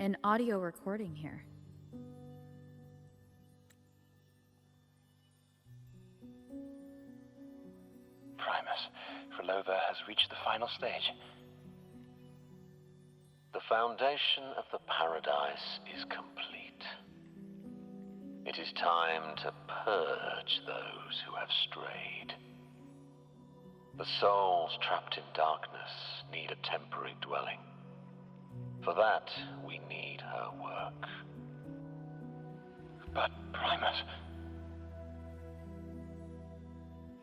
An audio recording here. Primus, Relova has reached the final stage. The foundation of the paradise is complete. It is time to purge those who have strayed. The souls trapped in darkness need a temporary dwelling. For that, we need her work. But, Primus...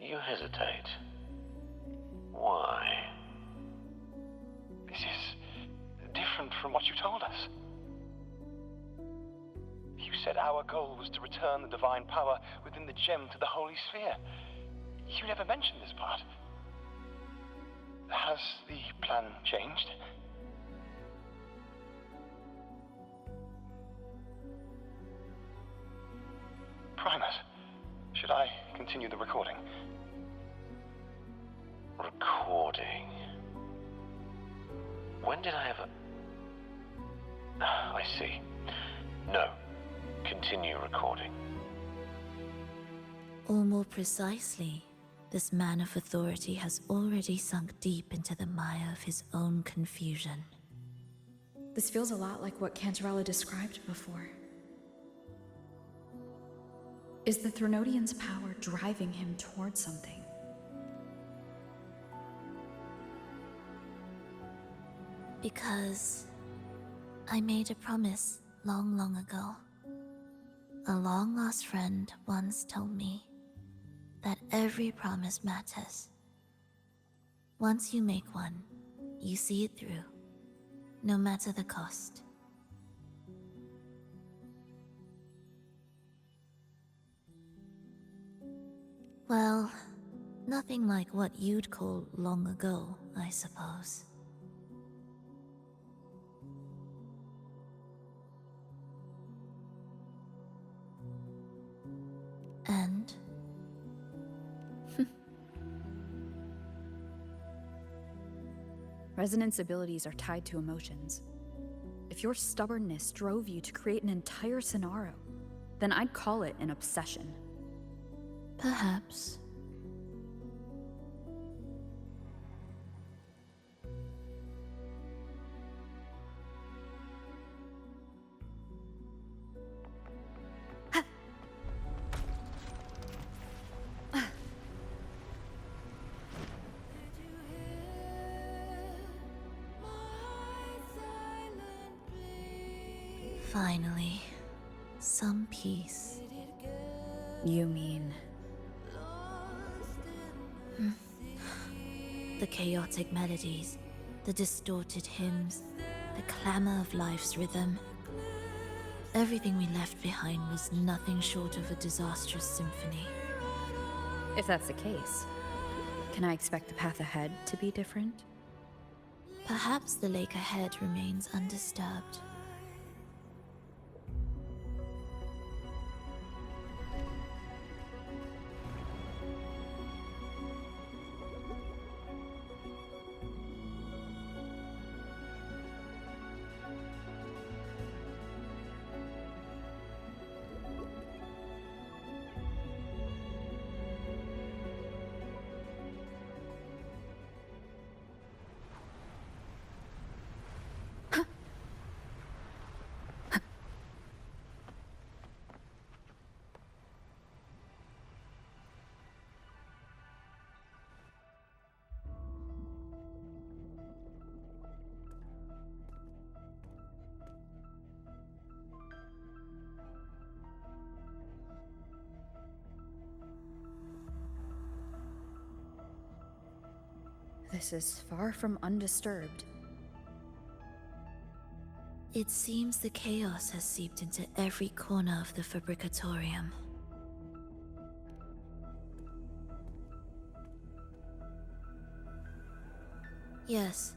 You hesitate. Why? This is different from what you told us. You said our goal was to return the divine power within the gem to the Holy Sphere. You never mentioned this part. Has the plan changed? Primus, should I continue the recording? Recording? When did I ever... I see. No. Continue recording. Or more precisely, this man of authority has already sunk deep into the mire of his own confusion. This feels a lot like what Cantarella described before. Is the Threnodian's power driving him towards something? Because I made a promise long, long ago. A long-lost friend once told me that every promise matters. Once you make one, you see it through, no matter the cost. Well, nothing like what you'd call long ago, I suppose. And? Resonance abilities are tied to emotions. If your stubbornness drove you to create an entire scenario, then I'd call it an obsession. Perhaps. Finally, some peace. You mean... The chaotic melodies, the distorted hymns, the clamor of life's rhythm. Everything we left behind was nothing short of a disastrous symphony. If that's the case, can I expect the path ahead to be different? Perhaps the lake ahead remains undisturbed. This is far from undisturbed. It seems the chaos has seeped into every corner of the Fabricatorium. Yes,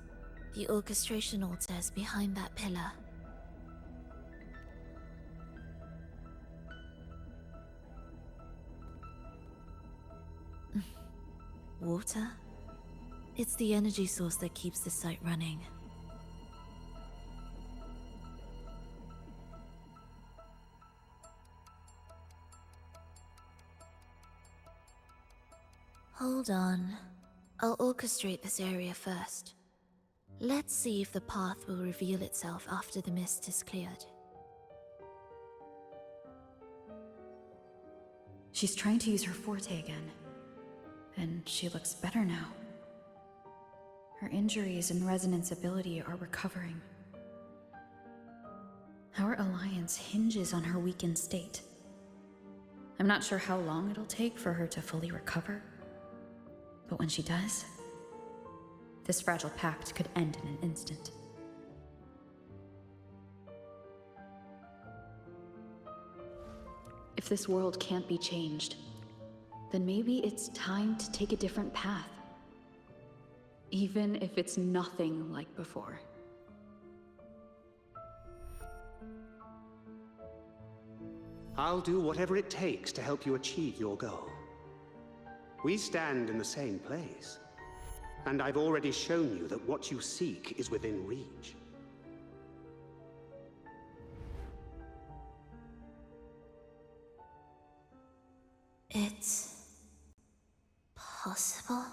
the orchestration altar is behind that pillar. Water? It's the energy source that keeps the site running. Hold on. I'll orchestrate this area first. Let's see if the path will reveal itself after the mist is cleared. She's trying to use her forte again. And she looks better now. Her injuries and resonance ability are recovering. Our alliance hinges on her weakened state. I'm not sure how long it'll take for her to fully recover. But when she does, this fragile pact could end in an instant. If this world can't be changed, then maybe it's time to take a different path. Even if it's nothing like before. I'll do whatever it takes to help you achieve your goal. We stand in the same place, and I've already shown you that what you seek is within reach. It's possible?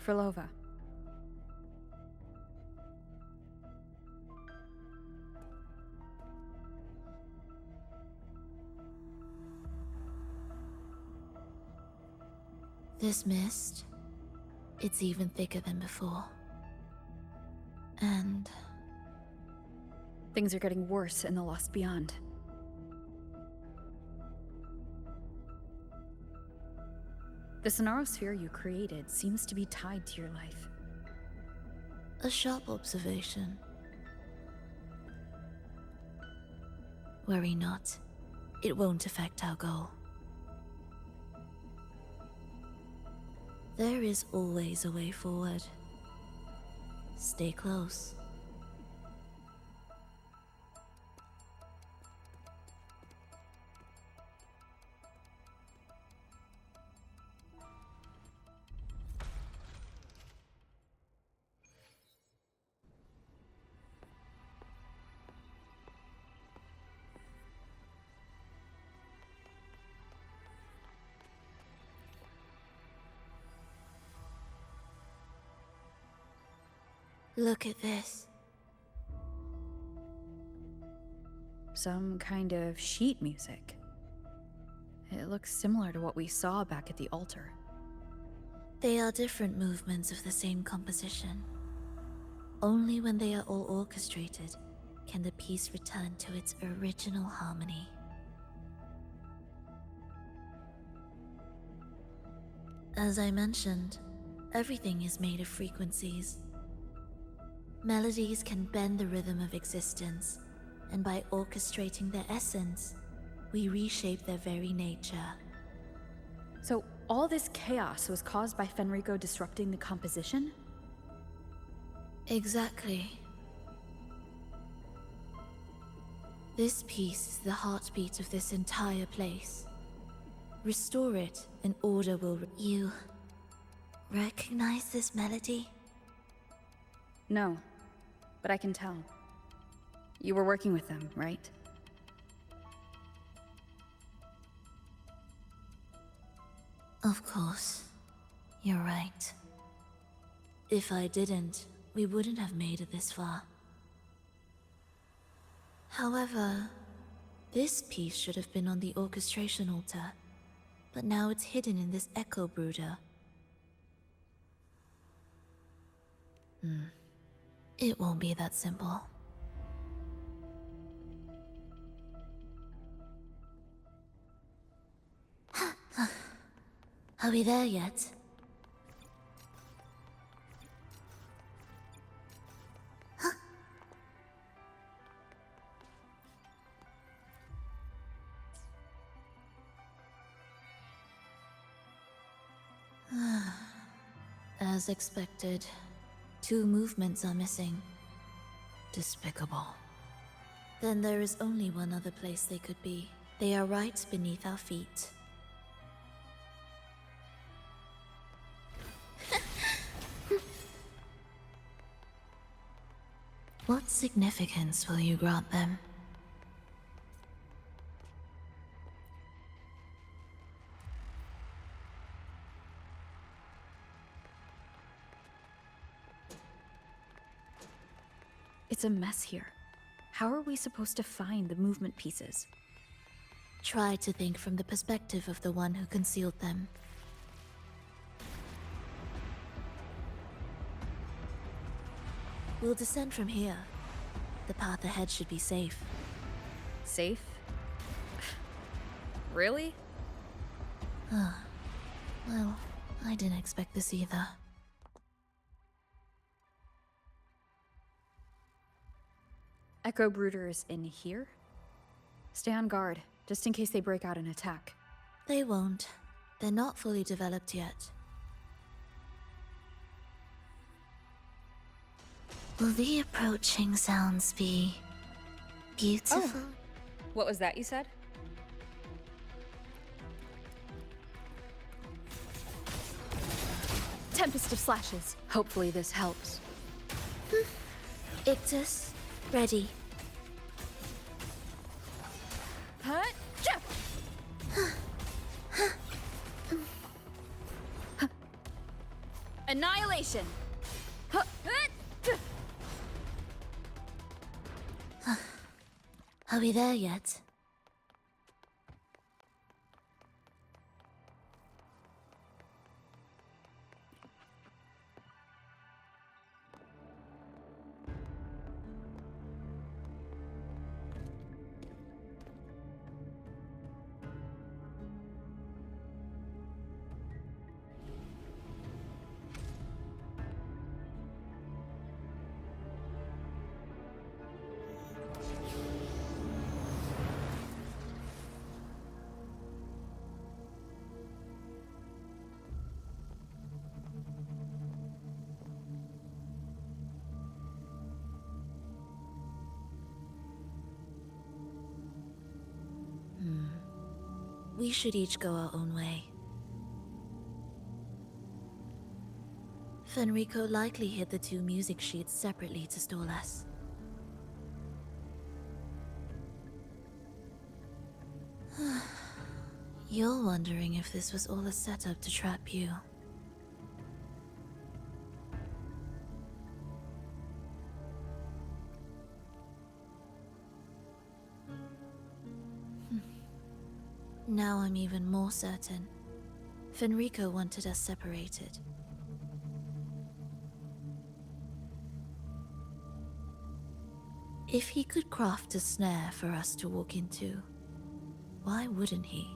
Frolova. This mist, it's even thicker than before. And Things are getting worse in the Lost Beyond. The Sonarosphere you created seems to be tied to your life. a sharp observation. Worry not. It won't affect our goal. There is always a way forward. Stay close. Look at this. Some kind of sheet music. It looks similar to what we saw back at the altar. They are different movements of the same composition. Only when they are all orchestrated can the piece return to its original harmony. As I mentioned, everything is made of frequencies. Melodies can bend the rhythm of existence, and by orchestrating their essence, we reshape their very nature. So all this chaos was caused by Fenrico disrupting the composition? Exactly. This piece is the heartbeat of this entire place. Restore it, and order will You recognize this melody? No, but I can tell. You were working with them, right? Of course. You're right. If I didn't, we wouldn't have made it this far. However, this piece should have been on the orchestration altar, but now it's hidden in this echo brooder. It won't be that simple. Are we there yet? As expected, 2 movements are missing. Despicable. Then there is only one other place they could be. They are right beneath our feet. What significance will you grant them? It's a mess here. How are we supposed to find the movement pieces? Try to think from the perspective of the one who concealed them. We'll descend from here. The path ahead should be safe. Safe? Really? Well, I didn't expect this either. Echo Brooders in here? Stay on guard, just in case they break out and attack. They won't. They're not fully developed yet. Will the approaching sounds be beautiful? What was that you said? Tempest of slashes. Hopefully this helps. Ictus, ready. Huh? Annihilation! Are we there yet? We should each go our own way. Fenrico likely hid the two music sheets separately to stall us. You're wondering if this was all a setup to trap you. Now I'm even more certain. Fenrico wanted us separated. If he could craft a snare for us to walk into, why wouldn't he?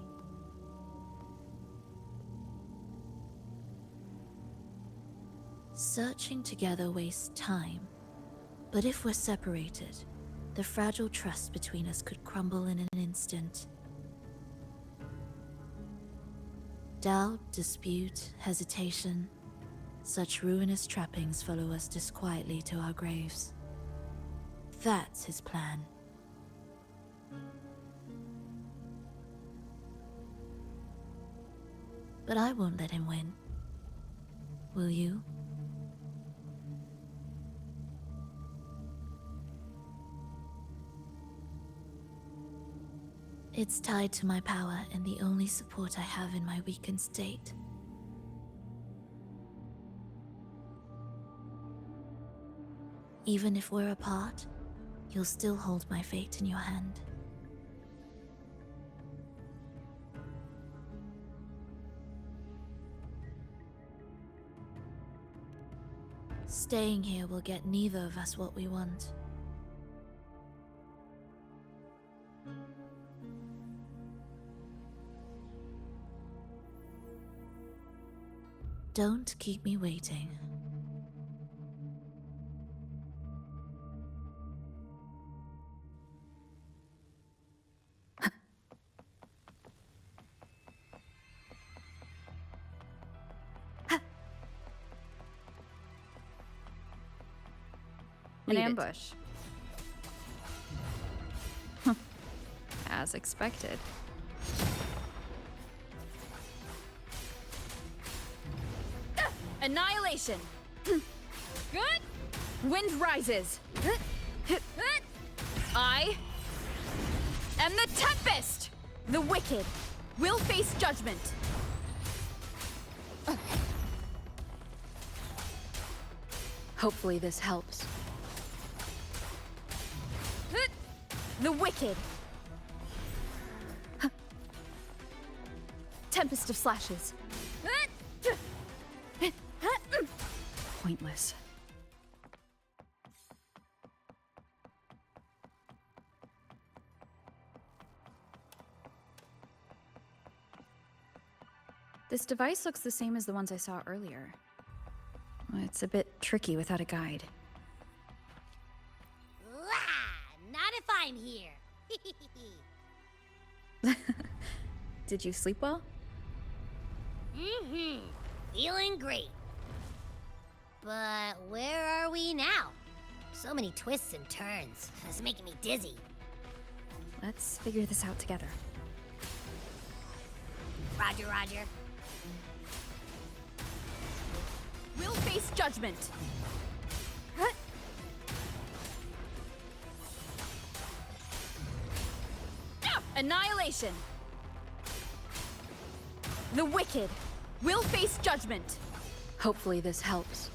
Searching together wastes time, but if we're separated, the fragile trust between us could crumble in an instant. Doubt, dispute, hesitation, such ruinous trappings follow us disquietly to our graves. That's his plan. But I won't let him win. Will you? It's tied to my power and the only support I have in my weakened state. Even if we're apart, you'll still hold my fate in your hand. Staying here will get neither of us what we want. Don't keep me waiting. An ambush. As expected. Annihilation! Good! Wind rises! I am the Tempest! The wicked will face judgment! Hopefully this helps. The wicked! Tempest of slashes. Pointless. This device looks the same as the ones I saw earlier. It's a bit tricky without a guide. Not if I'm here. Did you sleep well? Feeling great. But where are we now? So many twists and turns. It's making me dizzy. Let's figure this out together. Roger, Roger. We'll face judgment! Annihilation! The wicked will face judgment! Hopefully this helps.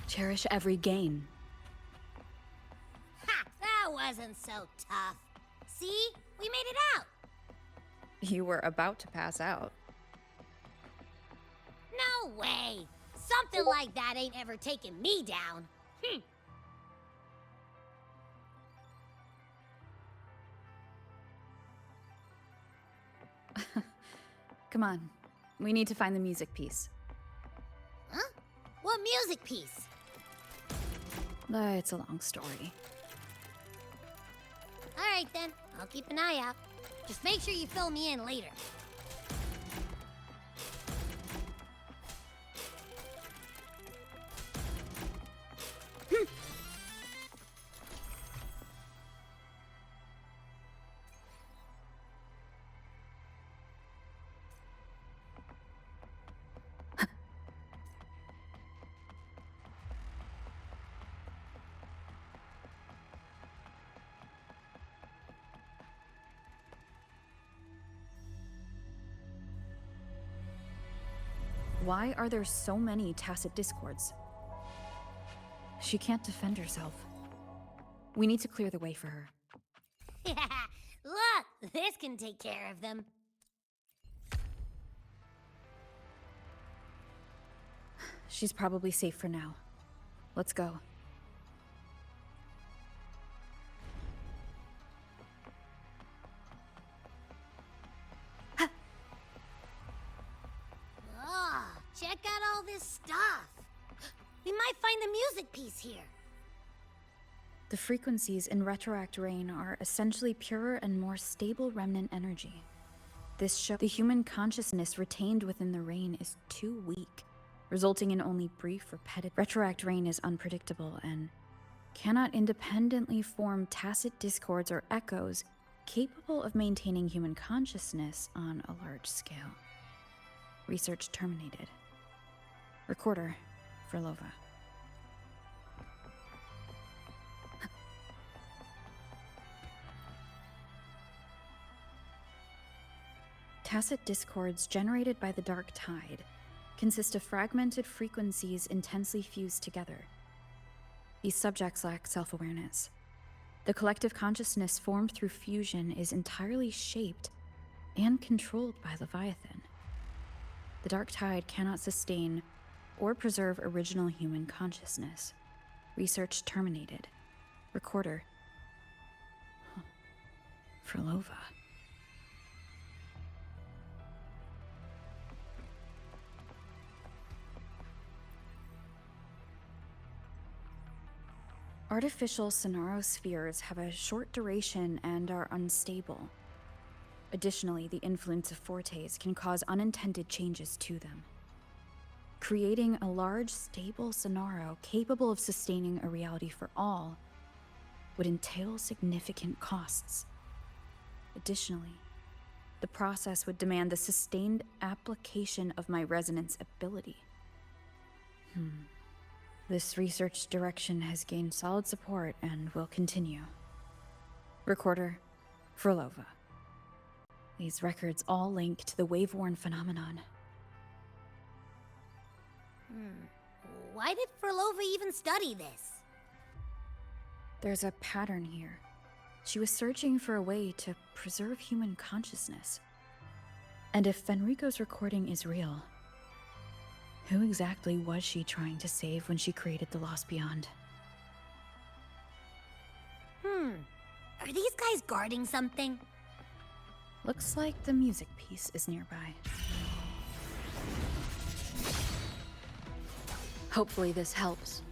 Cherish every gain. Ha! That wasn't so tough. See? We made it out. You were about to pass out. No way. Something like that ain't ever taken me down. Come on. We need to find the music piece. Huh? What music piece? It's a long story. All right then. I'll keep an eye out. Just make sure you fill me in later. Why are there so many tacit discords? She can't defend herself. We need to clear the way for her. Look, this can take care of them. She's probably safe for now. Let's go. Oh, check out all this stuff. We might find the music piece here. The frequencies in Retroact Rain are essentially purer and more stable remnant energy. This shows the human consciousness retained within the rain is too weak, resulting in only brief, repetitive. Retroact Rain is unpredictable and cannot independently form tacit discords or echoes capable of maintaining human consciousness on a large scale. Research terminated. Recorder for Lova. Tacit discords generated by the Dark Tide consist of fragmented frequencies intensely fused together. These subjects lack self-awareness. The collective consciousness formed through fusion is entirely shaped and controlled by Leviathan. The Dark Tide cannot sustain or preserve original human consciousness. Research terminated. Recorder for Lova. Artificial sonarospheres have a short duration and are unstable. Additionally, the influence of fortes can cause unintended changes to them. Creating a large, stable sonaro capable of sustaining a reality for all would entail significant costs. Additionally, the process would demand the sustained application of my resonance ability. This research direction has gained solid support and will continue. Recorder Frolova. These records all link to the wave-worn phenomenon. Why did Frolova even study this? There's a pattern here. She was searching for a way to preserve human consciousness. And if Fenrico's recording is real, who exactly was she trying to save when she created the Lost Beyond? Are these guys guarding something? Looks like the music piece is nearby. Hopefully this helps.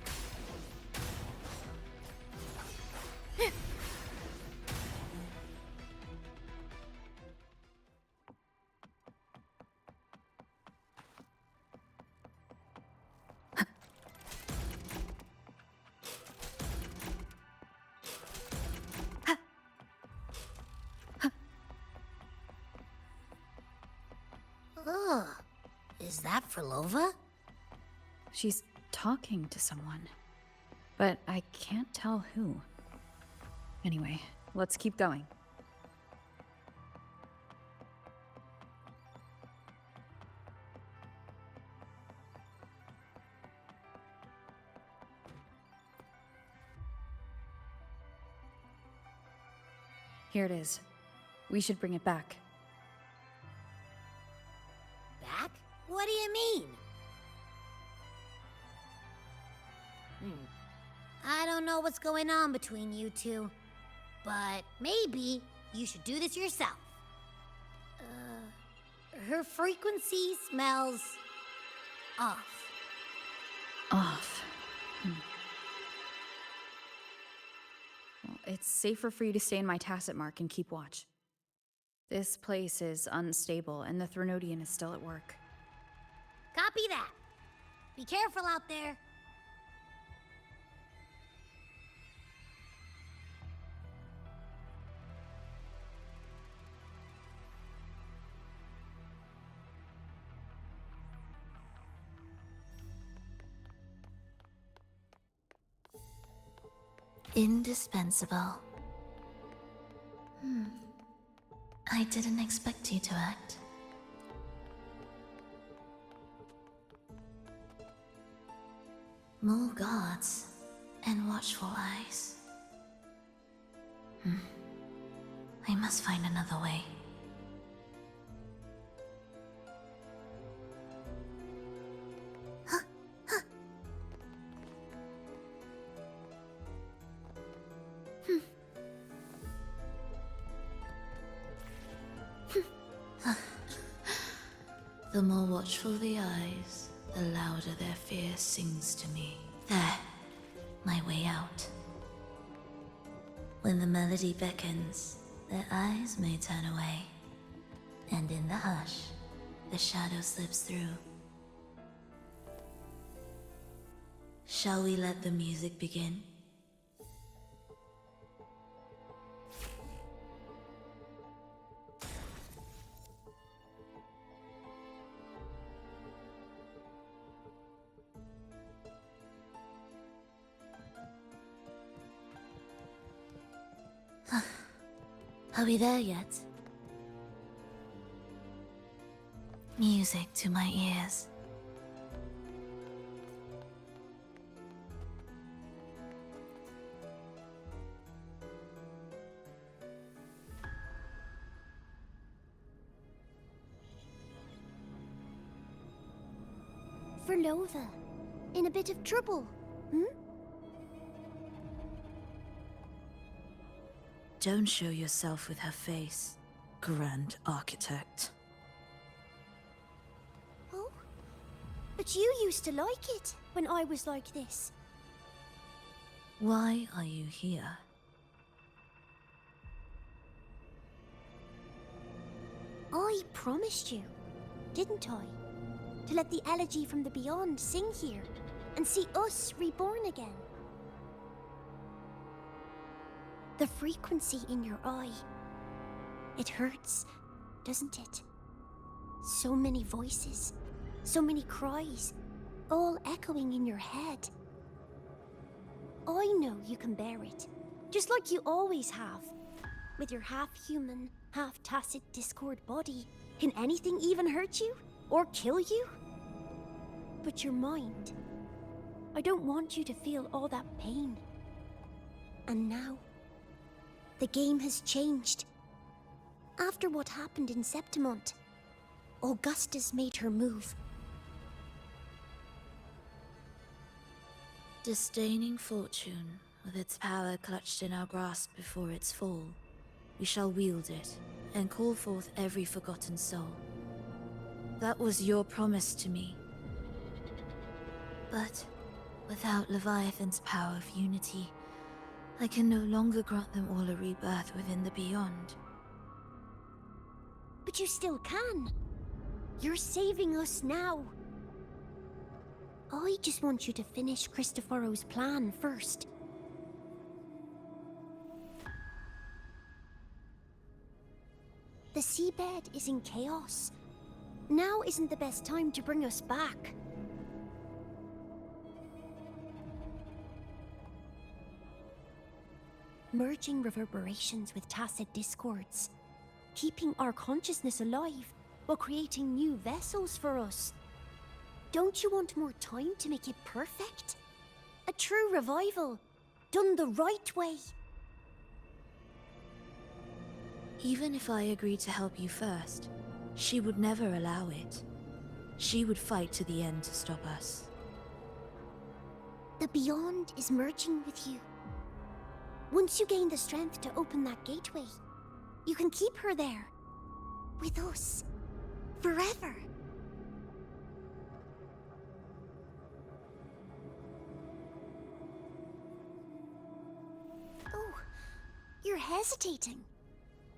Ugh. Is that Frolova? She's talking to someone, but I can't tell who. Anyway, let's keep going. Here it is. We should bring it back. Back? What do you mean? I don't know what's going on between you two, but maybe you should do this yourself. Her frequency smells off. Off. Well, it's safer for you to stay in my tacit mark and keep watch. This place is unstable, and the Threnodian is still at work. Copy that. Be careful out there. Indispensable. I didn't expect you to act. More guards and watchful eyes. I must find another way. The more watchful the eyes, the louder their fear sings to me. There, my way out. When the melody beckons, their eyes may turn away. And in the hush, the shadow slips through. Shall we let the music begin? Are we there yet? Music to my ears. Frolova, in a bit of trouble, Don't show yourself with her face, Grand Architect. Oh? But you used to like it when I was like this. Why are you here? I promised you, didn't I? To let the elegy from the beyond sing here and see us reborn again. The frequency in your eye. It hurts, doesn't it? So many voices, so many cries, all echoing in your head. I know you can bear it, just like you always have. With your half-human, half-tacit Discord body, can anything even hurt you? Or kill you? But your mind... I don't want you to feel all that pain. And now... the game has changed. After what happened in Septimont, Augusta's made her move. Disdaining fortune, with its power clutched in our grasp before its fall, we shall wield it, and call forth every forgotten soul. That was your promise to me. But without Leviathan's power of unity, I can no longer grant them all a rebirth within the beyond. But you still can. You're saving us now. I just want you to finish Cristoforo's plan first. The seabed is in chaos. Now isn't the best time to bring us back. Merging reverberations with tacit discords. Keeping our consciousness alive while creating new vessels for us. Don't you want more time to make it perfect? A true revival, done the right way. Even if I agreed to help you first, she would never allow it. She would fight to the end to stop us. The Beyond is merging with you. Once you gain the strength to open that gateway, you can keep her there. With us. Forever. Oh, you're hesitating.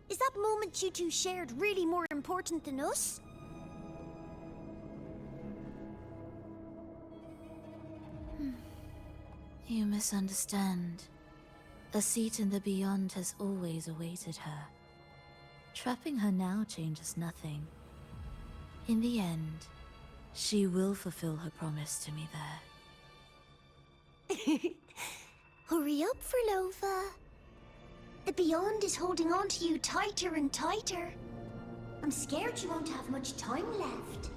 Is that moment you two shared really more important than us? You misunderstand. A seat in the Beyond has always awaited her. Trapping her now changes nothing. In the end, she will fulfill her promise to me there. Hurry up, Furlova. The Beyond is holding on to you tighter and tighter. I'm scared you won't have much time left.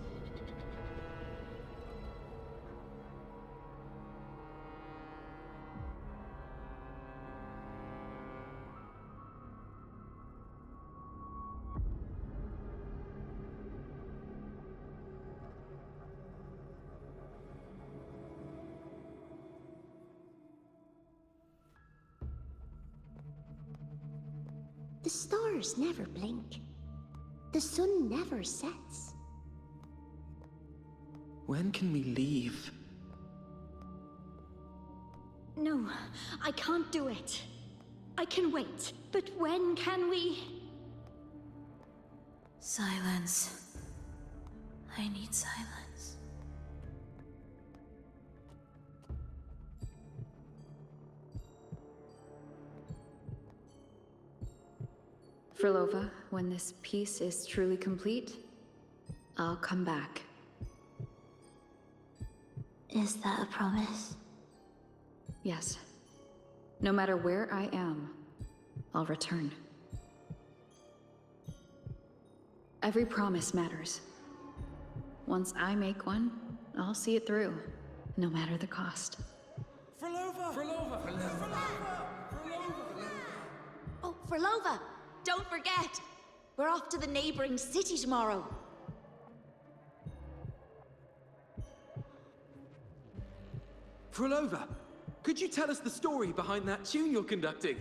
The stars never blink. The sun never sets. When can we leave? No, I can't do it. I can wait, but when can we? Silence. I need silence. Furlova, when this piece is truly complete, I'll come back. Is that a promise? Yes. No matter where I am, I'll return. Every promise matters. Once I make one, I'll see it through, no matter the cost. Oh, Furlova! Don't forget! We're off to the neighboring city tomorrow. Furlova, could you tell us the story behind that tune you're conducting?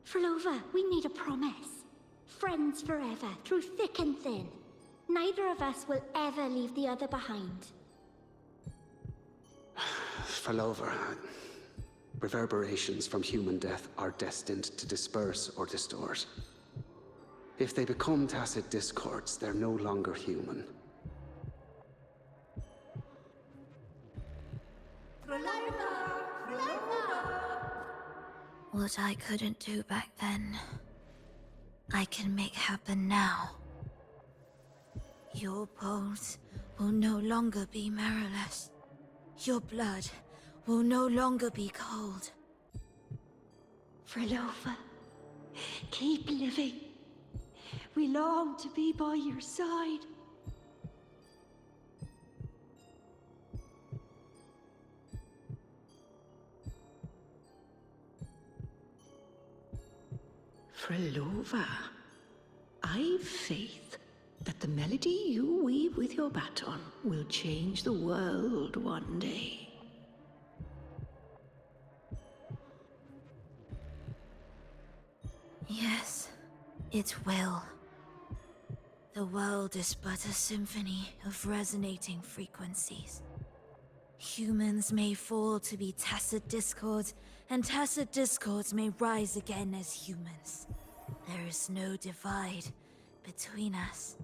Furlova, we need a promise. Friends forever, through thick and thin. Neither of us will ever leave the other behind. Furlova, reverberations from human death are destined to disperse or distort. If they become tacit discords, they're no longer human. What I couldn't do back then, I can make happen now. Your bones will no longer be mirrorless. Your blood will no longer be cold. Frolova, keep living. We long to be by your side. Frolova, I've faith that the melody you weave with your baton will change the world one day. Yes, it will. The world is but a symphony of resonating frequencies. Humans may fall to be tacit discords, and tacit discords may rise again as humans. There is no divide between us.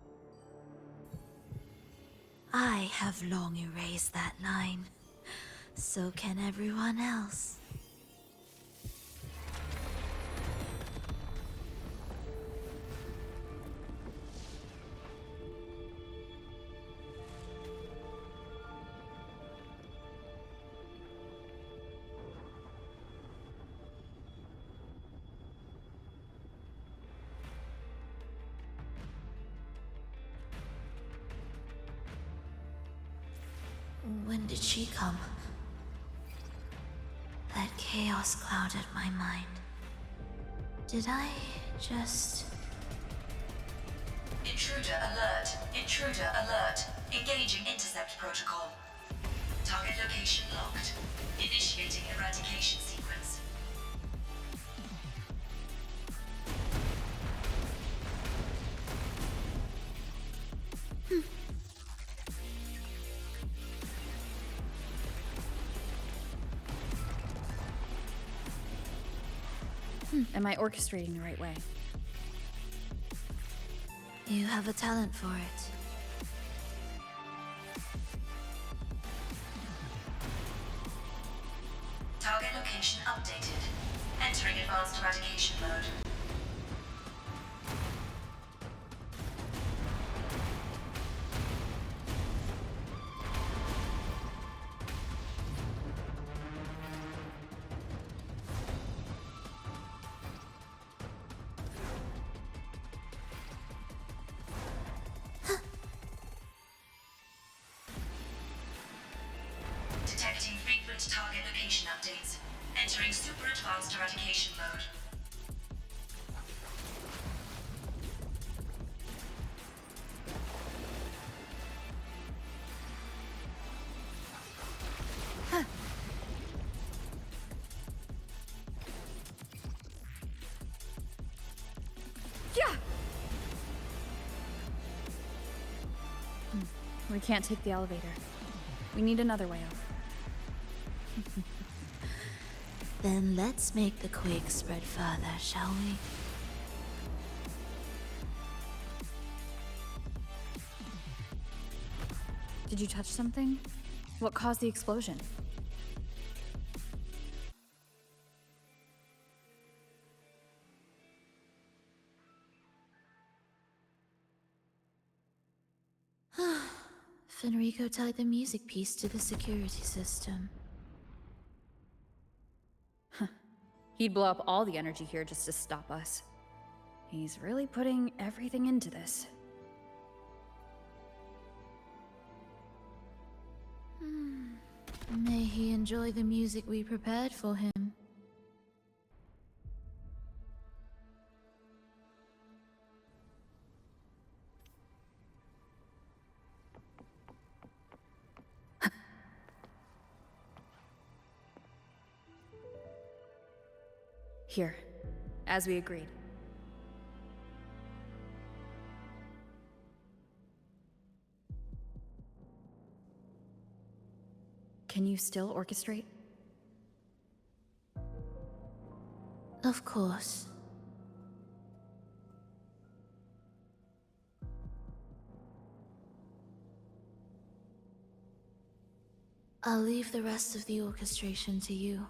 I have long erased that line. So can everyone else. When did she come? That chaos clouded my mind. Did I just... Intruder alert! Intruder alert! Engaging intercept protocol. Target location locked. Initiating eradication sequence. Am I orchestrating the right way? You have a talent for it. Target location updated. Entering advanced eradication mode. Detecting frequent target location updates. Entering super advanced eradication mode. Yeah! We can't take the elevator. We need another way up. Then let's make the quake spread further, shall we? Did you touch something? What caused the explosion? Fenrico tied the music piece to the security system. He'd blow up all the energy here just to stop us. He's really putting everything into this. May he enjoy the music we prepared for him. Here, as we agreed. Can you still orchestrate? Of course. I'll leave the rest of the orchestration to you.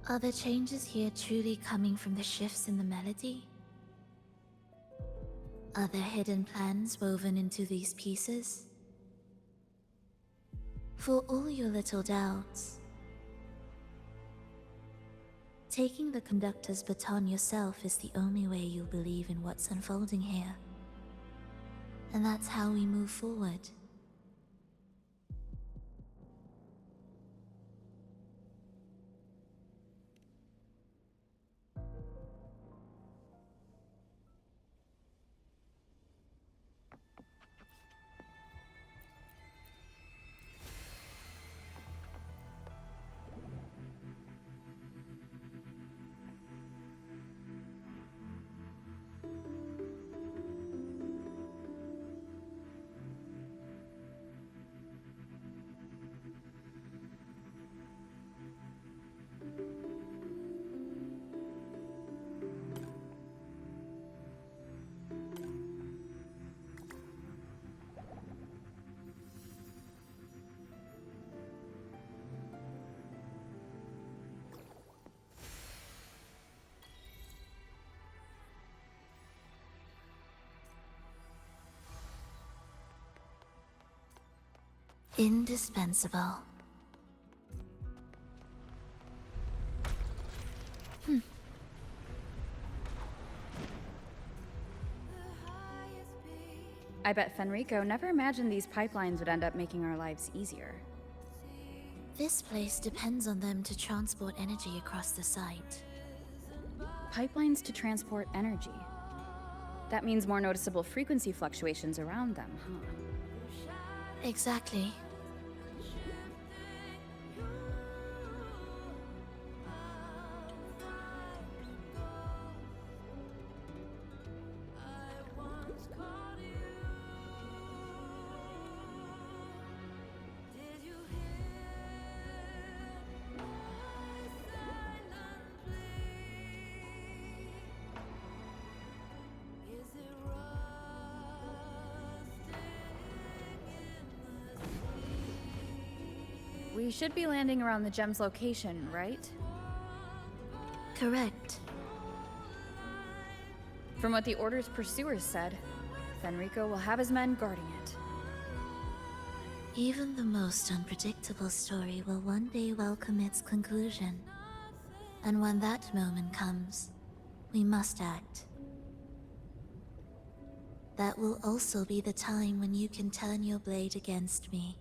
Are the changes here truly coming from the shifts in the melody? Are there hidden plans woven into these pieces? For all your little doubts, taking the conductor's baton yourself is the only way you'll believe in what's unfolding here. And that's how we move forward. Indispensable. I bet Fenrico never imagined these pipelines would end up making our lives easier. This place depends on them to transport energy across the site. Pipelines to transport energy. That means more noticeable frequency fluctuations around them, huh? Exactly. We should be landing around the gem's location, right? Correct. From what the Order's pursuers said, Fenrico will have his men guarding it. Even the most unpredictable story will one day welcome its conclusion. And when that moment comes, we must act. That will also be the time when you can turn your blade against me.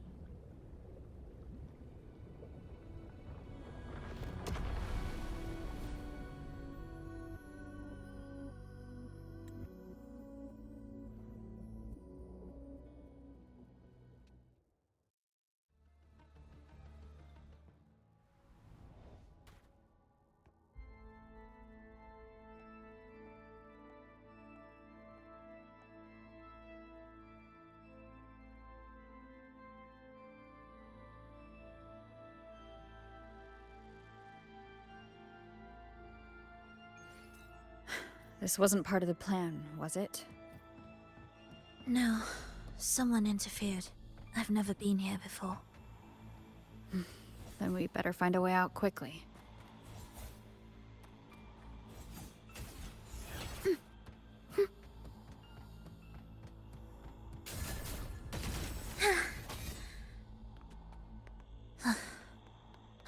This wasn't part of the plan, was it? No, someone interfered. I've never been here before. Then we better find a way out quickly.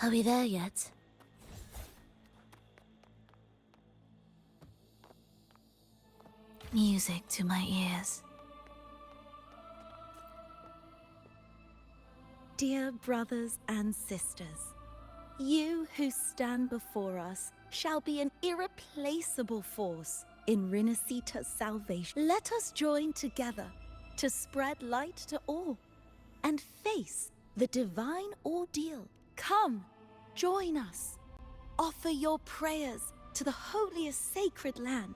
Are we there yet? Music to my ears. Dear brothers and sisters, you who stand before us shall be an irreplaceable force in Rinasita's salvation. Let us join together to spread light to all and face the divine ordeal. Come, join us. Offer your prayers to the holiest sacred land.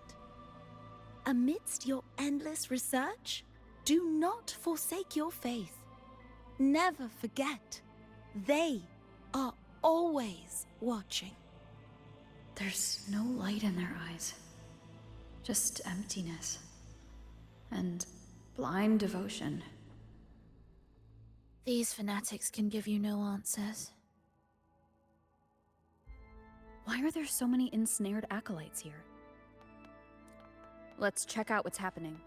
Amidst your endless research, do not forsake your faith. Never forget, they are always watching. There's no light in their eyes. Just emptiness. And blind devotion. These fanatics can give you no answers. Why are there so many ensnared acolytes here? Let's check out what's happening.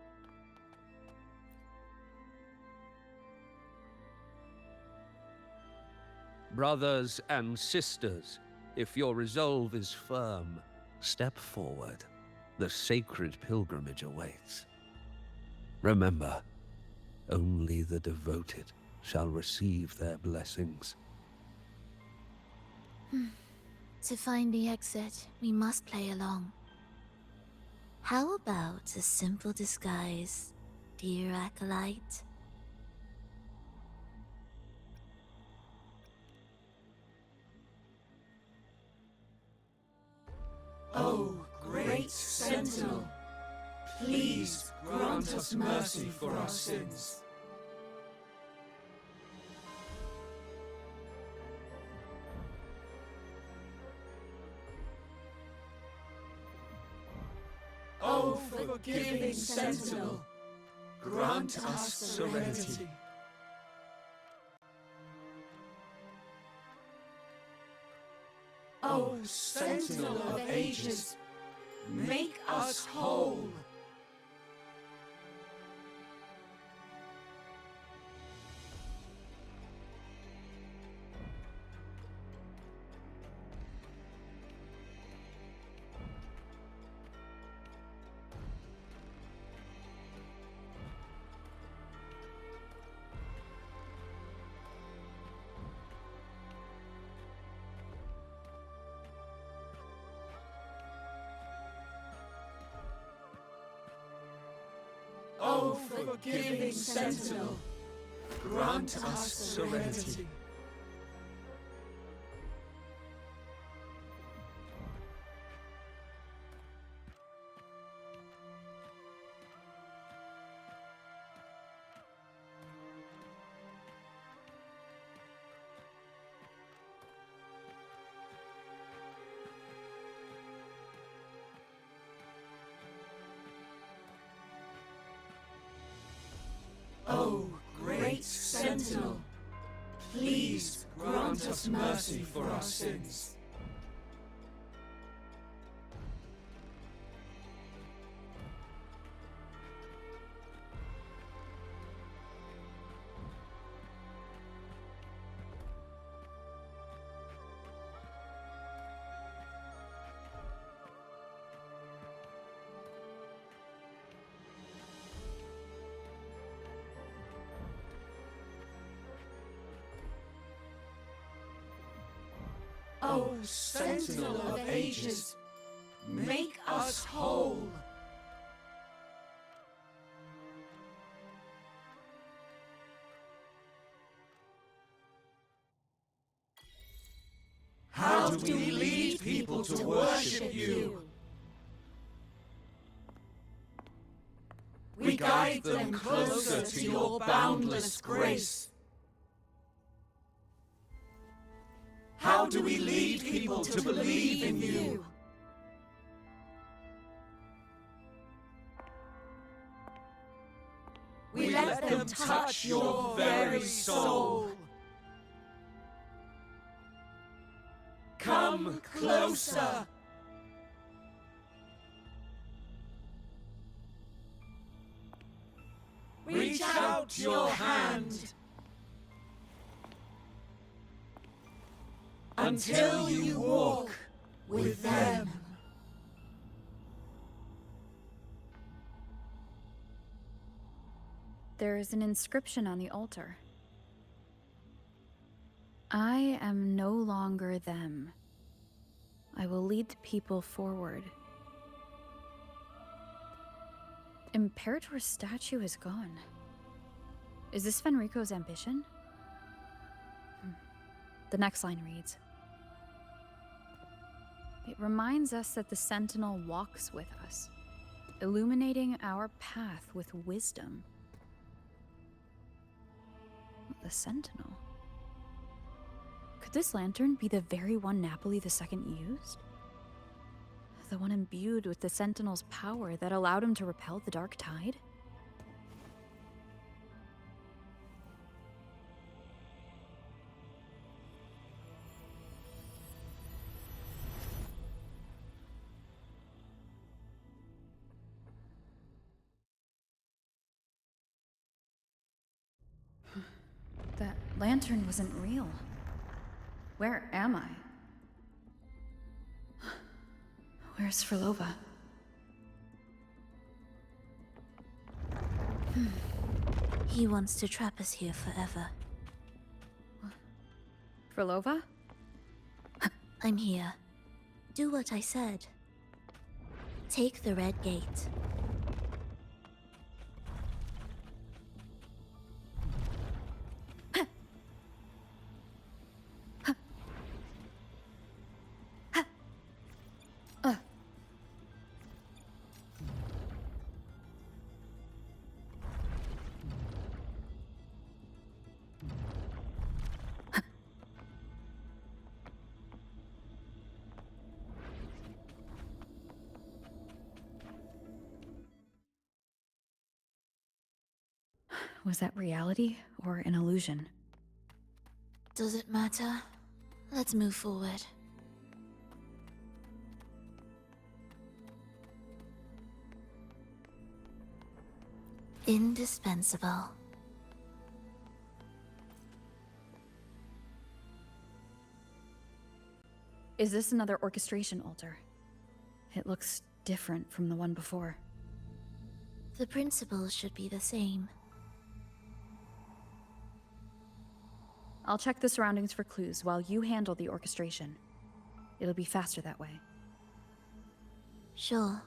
Brothers and sisters, if your resolve is firm, step forward. The sacred pilgrimage awaits. Remember, only the devoted shall receive their blessings. To find the exit, we must play along. How about a simple disguise, dear acolyte? Oh, great Sentinel, please grant us mercy for our sins. Oh, forgiving Sentinel, grant us serenity. Oh, Sentinel of ages, make us whole. Oh, forgiving Sentinel, grant us serenity. Oh, great Sentinel, please grant us mercy for our sins. Oh, Sentinel of ages, make us whole. How do we lead people to worship you? We guide them closer to your boundless grace. How do we lead people to believe in you? We let them touch your very soul. Come closer. Reach out your hand. Until you walk with them. There is an inscription on the altar. I am no longer them. I will lead the people forward. Imperator's statue is gone. Is this Fenrico's ambition? The next line reads, it reminds us that the Sentinel walks with us, illuminating our path with wisdom. The Sentinel? Could this lantern be the very one Napoli II used? The one imbued with the Sentinel's power that allowed him to repel the Dark Tide? That lantern wasn't real. Where am I? Where's Frolova? He wants to trap us here forever. Frolova? I'm here. Do what I said. Take the red gate. Was that reality or an illusion? Does it matter? Let's move forward. Indispensable. Is this another orchestration altar? It looks different from the one before. The principles should be the same. I'll check the surroundings for clues while you handle the orchestration. It'll be faster that way. Sure.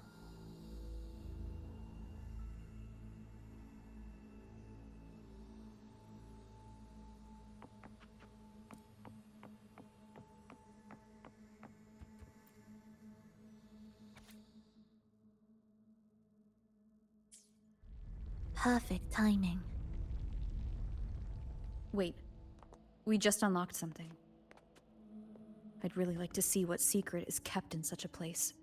Perfect timing. Wait. We just unlocked something. I'd really like to see what secret is kept in such a place.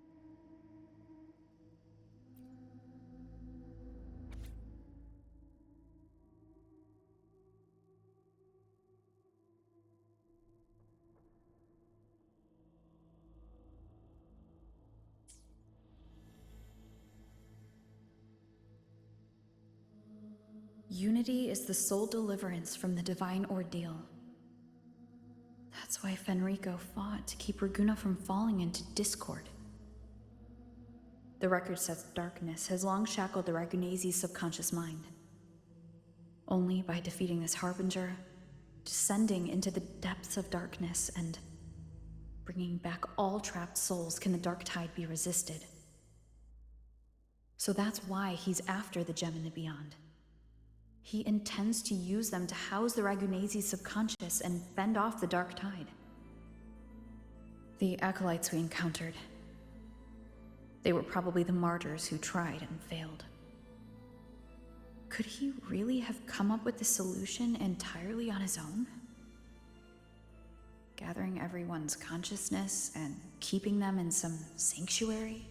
Unity is the sole deliverance from the divine ordeal. That's why Fenrico fought to keep Raguna from falling into discord. The record says darkness has long shackled the Ragunese's subconscious mind. Only by defeating this harbinger, descending into the depths of darkness, and bringing back all trapped souls can the dark tide be resisted. So that's why he's after the gem in the beyond. He intends to use them to house the Ragunese's subconscious and fend off the dark tide. The acolytes we encountered, they were probably the martyrs who tried and failed. Could he really have come up with the solution entirely on his own? Gathering everyone's consciousness and keeping them in some sanctuary?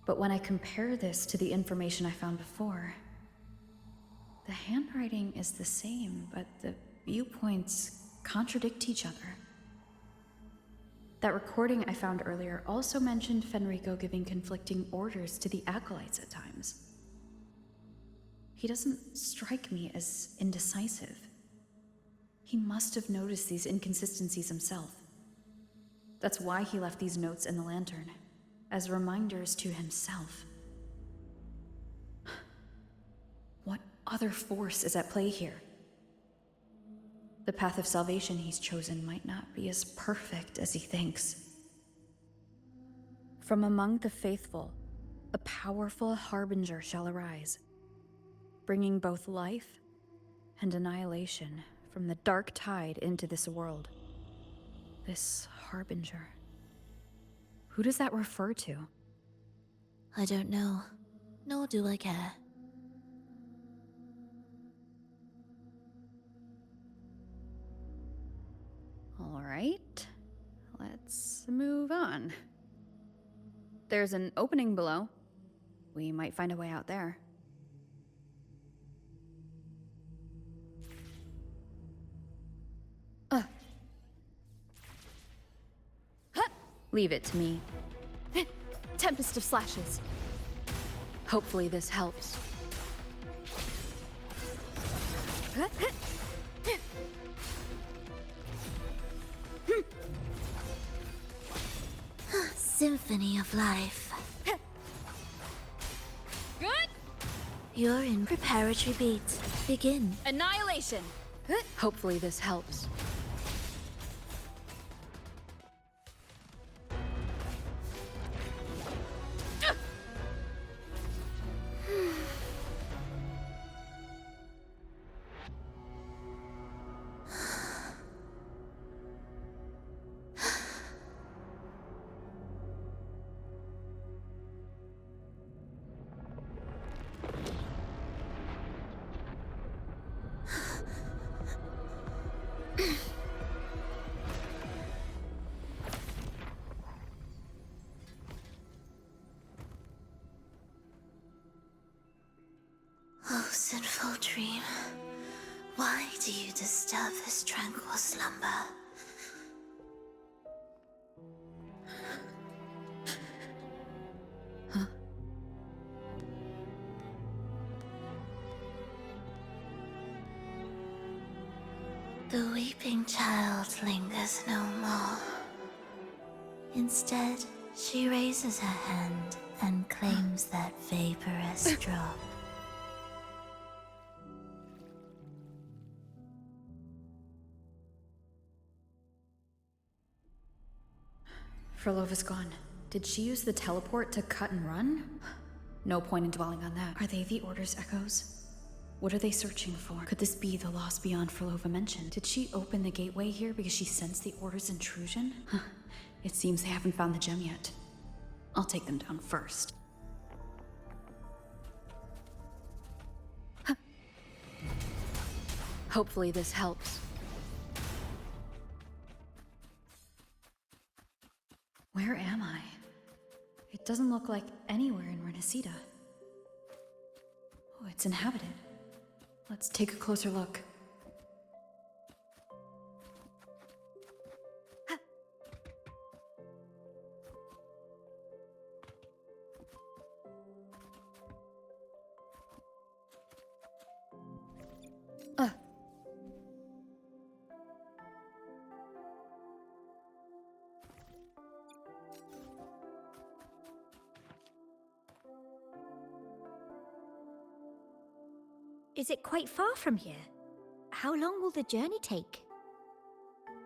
But when I compare this to the information I found before, the handwriting is the same, but the viewpoints contradict each other. That recording I found earlier also mentioned Fenrico giving conflicting orders to the acolytes at times. He doesn't strike me as indecisive. He must have noticed these inconsistencies himself. That's why he left these notes in the lantern, as reminders to himself. What other force is at play here? The path of salvation he's chosen might not be as perfect as he thinks. From among the faithful, a powerful harbinger shall arise, bringing both life and annihilation from the dark tide into this world. This harbinger. Who does that refer to? I don't know, nor do I care. All right, let's move on. There's an opening below. We might find a way out there. Leave it to me. Tempest of slashes. Hopefully this helps. symphony of life. Good. You're in preparatory beats. Begin. Annihilation. Hopefully this helps. Oh, sinful dream. Why do you disturb this tranquil slumber? Huh? The weeping child lingers no more. Instead, she raises her hand and claims that vaporous drop. Frolova's gone. Did she use the teleport to cut and run? No point in dwelling on that. Are they the Order's echoes? What are they searching for? Could this be the lost beyond Frolova mentioned? Did she open the gateway here because she sensed the Order's intrusion? Huh. It seems they haven't found the gem yet. I'll take them down first. Huh. Hopefully this helps. Where am I? It doesn't look like anywhere in Renacita. Oh, it's inhabited. Let's take a closer look. Is it quite far from here? How long will the journey take?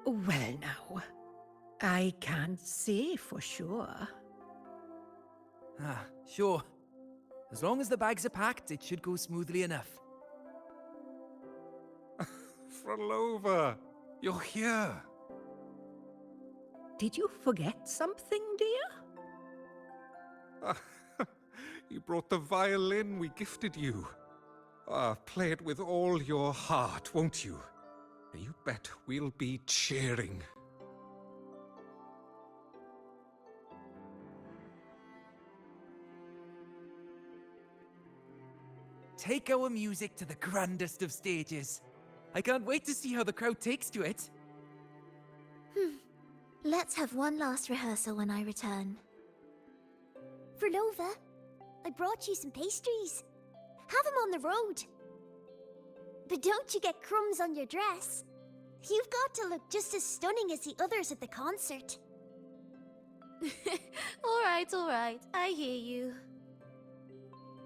Well, now, I can't say for sure. Ah, sure. As long as the bags are packed, it should go smoothly enough. Frolova, you're here. Did you forget something, dear? You brought the violin we gifted you. Play it with all your heart, won't you? You bet we'll be cheering. Take our music to the grandest of stages. I can't wait to see how the crowd takes to it. Let's have one last rehearsal when I return. Frolova, I brought you some pastries. Have them on the road. But don't you get crumbs on your dress. You've got to look just as stunning as the others at the concert. All right, I hear you.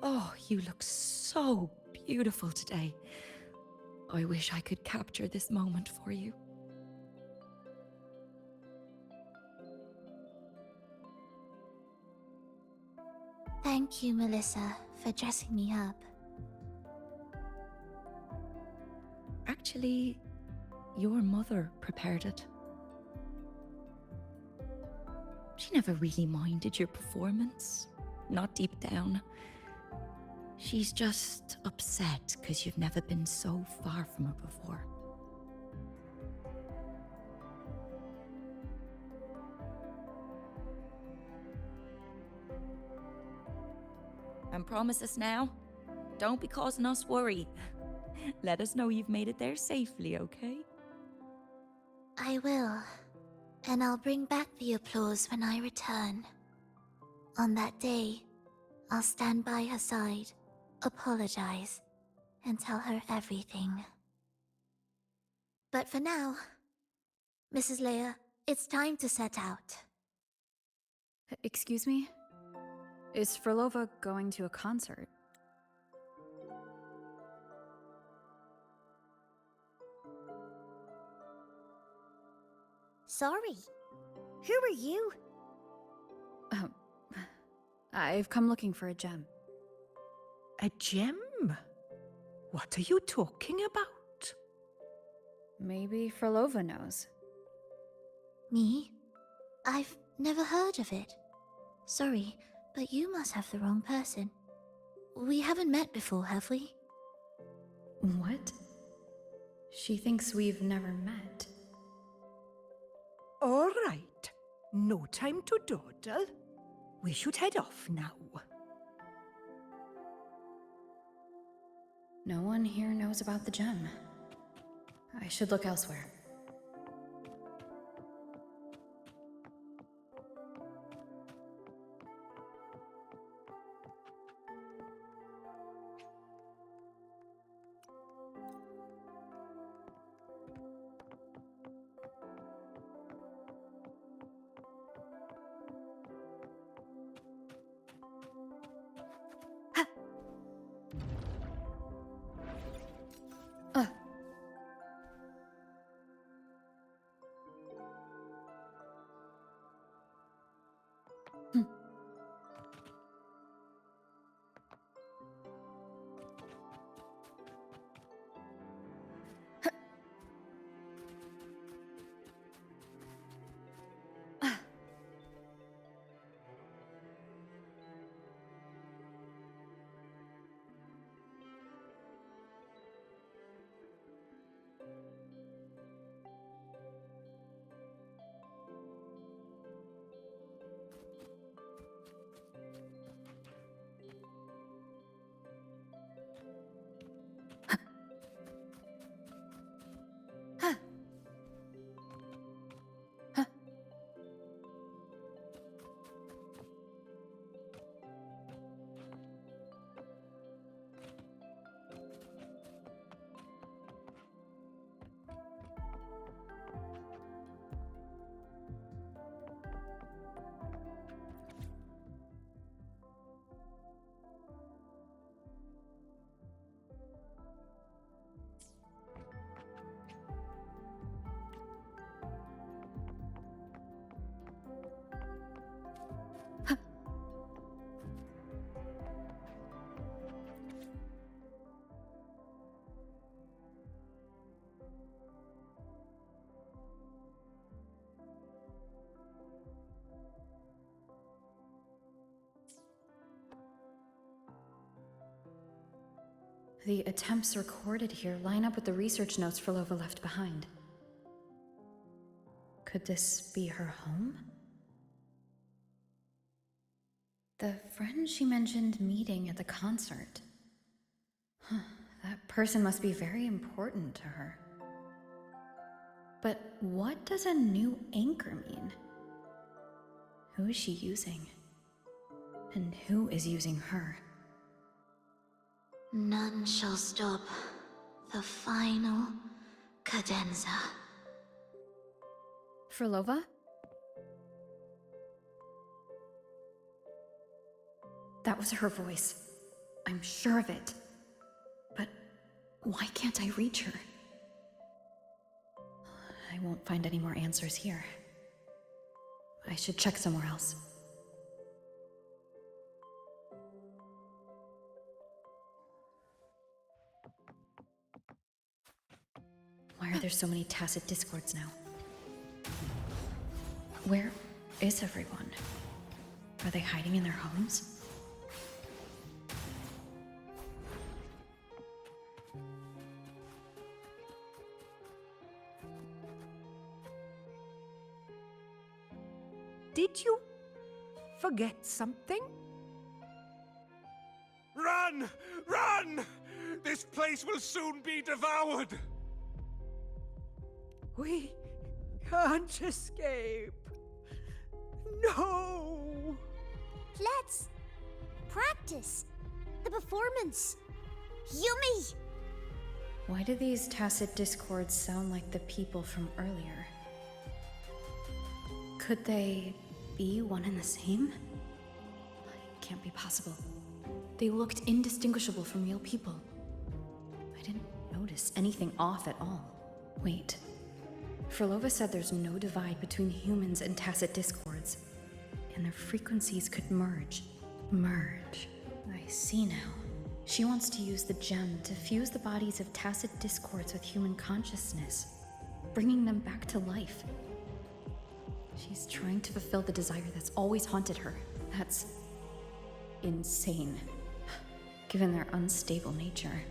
Oh, you look so beautiful today. I wish I could capture this moment for you. Thank you, Melissa, for dressing me up. Actually, your mother prepared it. She never really minded your performance, not deep down. She's just upset because you've never been so far from her before. And promise us now, don't be causing us worry. Let us know you've made it there safely, okay? I will. And I'll bring back the applause when I return. On that day, I'll stand by her side, apologize, and tell her everything. But for now, Mrs. Leia, it's time to set out. Excuse me? Is Frolova going to a concert? Sorry. Who are you? I've come looking for a gem. A gem? What are you talking about? Maybe Frolova knows. Me? I've never heard of it. Sorry, but you must have the wrong person. We haven't met before, have we? What? She thinks we've never met. All right. No time to dawdle. We should head off now. No one here knows about the gem. I should look elsewhere. The attempts recorded here line up with the research notes Frolova left behind. Could this be her home? The friend she mentioned meeting at the concert. That person must be very important to her. But what does a new anchor mean? Who is she using? And who is using her? None shall stop the final cadenza. Frolova? That was her voice. I'm sure of it. But why can't I reach her? I won't find any more answers here. I should check somewhere else. Why are there so many tacit discords now? Where is everyone? Are they hiding in their homes? Did you forget something? Run! Run! This place will soon be devoured! We can't escape. No! Let's practice the performance. Yummy! Why do these tacit discords sound like the people from earlier? Could they be one and the same? It can't be possible. They looked indistinguishable from real people. I didn't notice anything off at all. Wait. Frolova said there's no divide between humans and tacit discords, and their frequencies could merge. Merge. I see now. She wants to use the gem to fuse the bodies of tacit discords with human consciousness, bringing them back to life. She's trying to fulfill the desire that's always haunted her. That's insane. Given their unstable nature,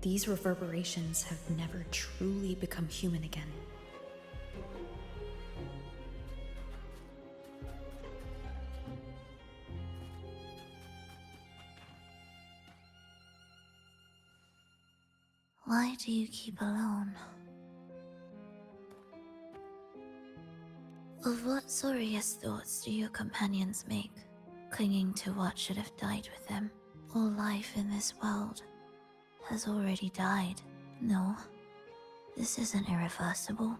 these reverberations have never truly become human again. Why do you keep alone? Of what sorriest thoughts do your companions make, clinging to what should have died with them? All life in this world has already died. No, this isn't irreversible.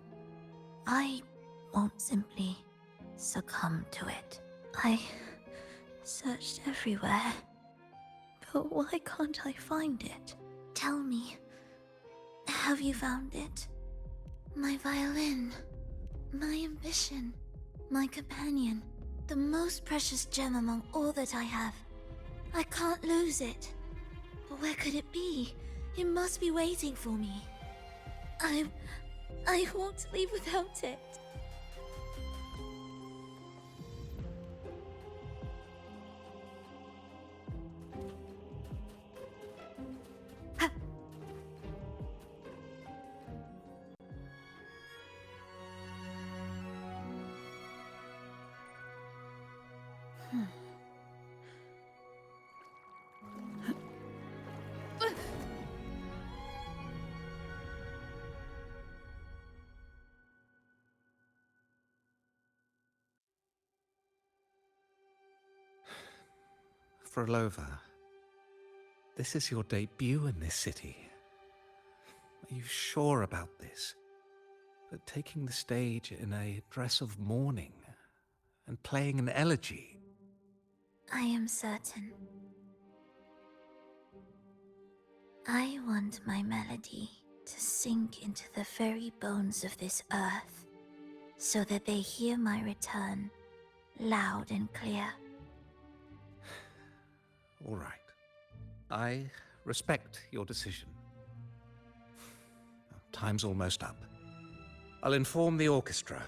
I won't simply succumb to it. I searched everywhere, but why can't I find it? Tell me, have you found it? My violin, my ambition, my companion, the most precious gem among all that I have. I can't lose it. But where could it be? It must be waiting for me. I won't leave without it. Frolova, this is your debut in this city. Are you sure about this? That taking the stage in a dress of mourning and playing an elegy? I am certain. I want my melody to sink into the very bones of this earth, so that they hear my return, loud and clear. All right. I respect your decision. Time's almost up. I'll inform the orchestra.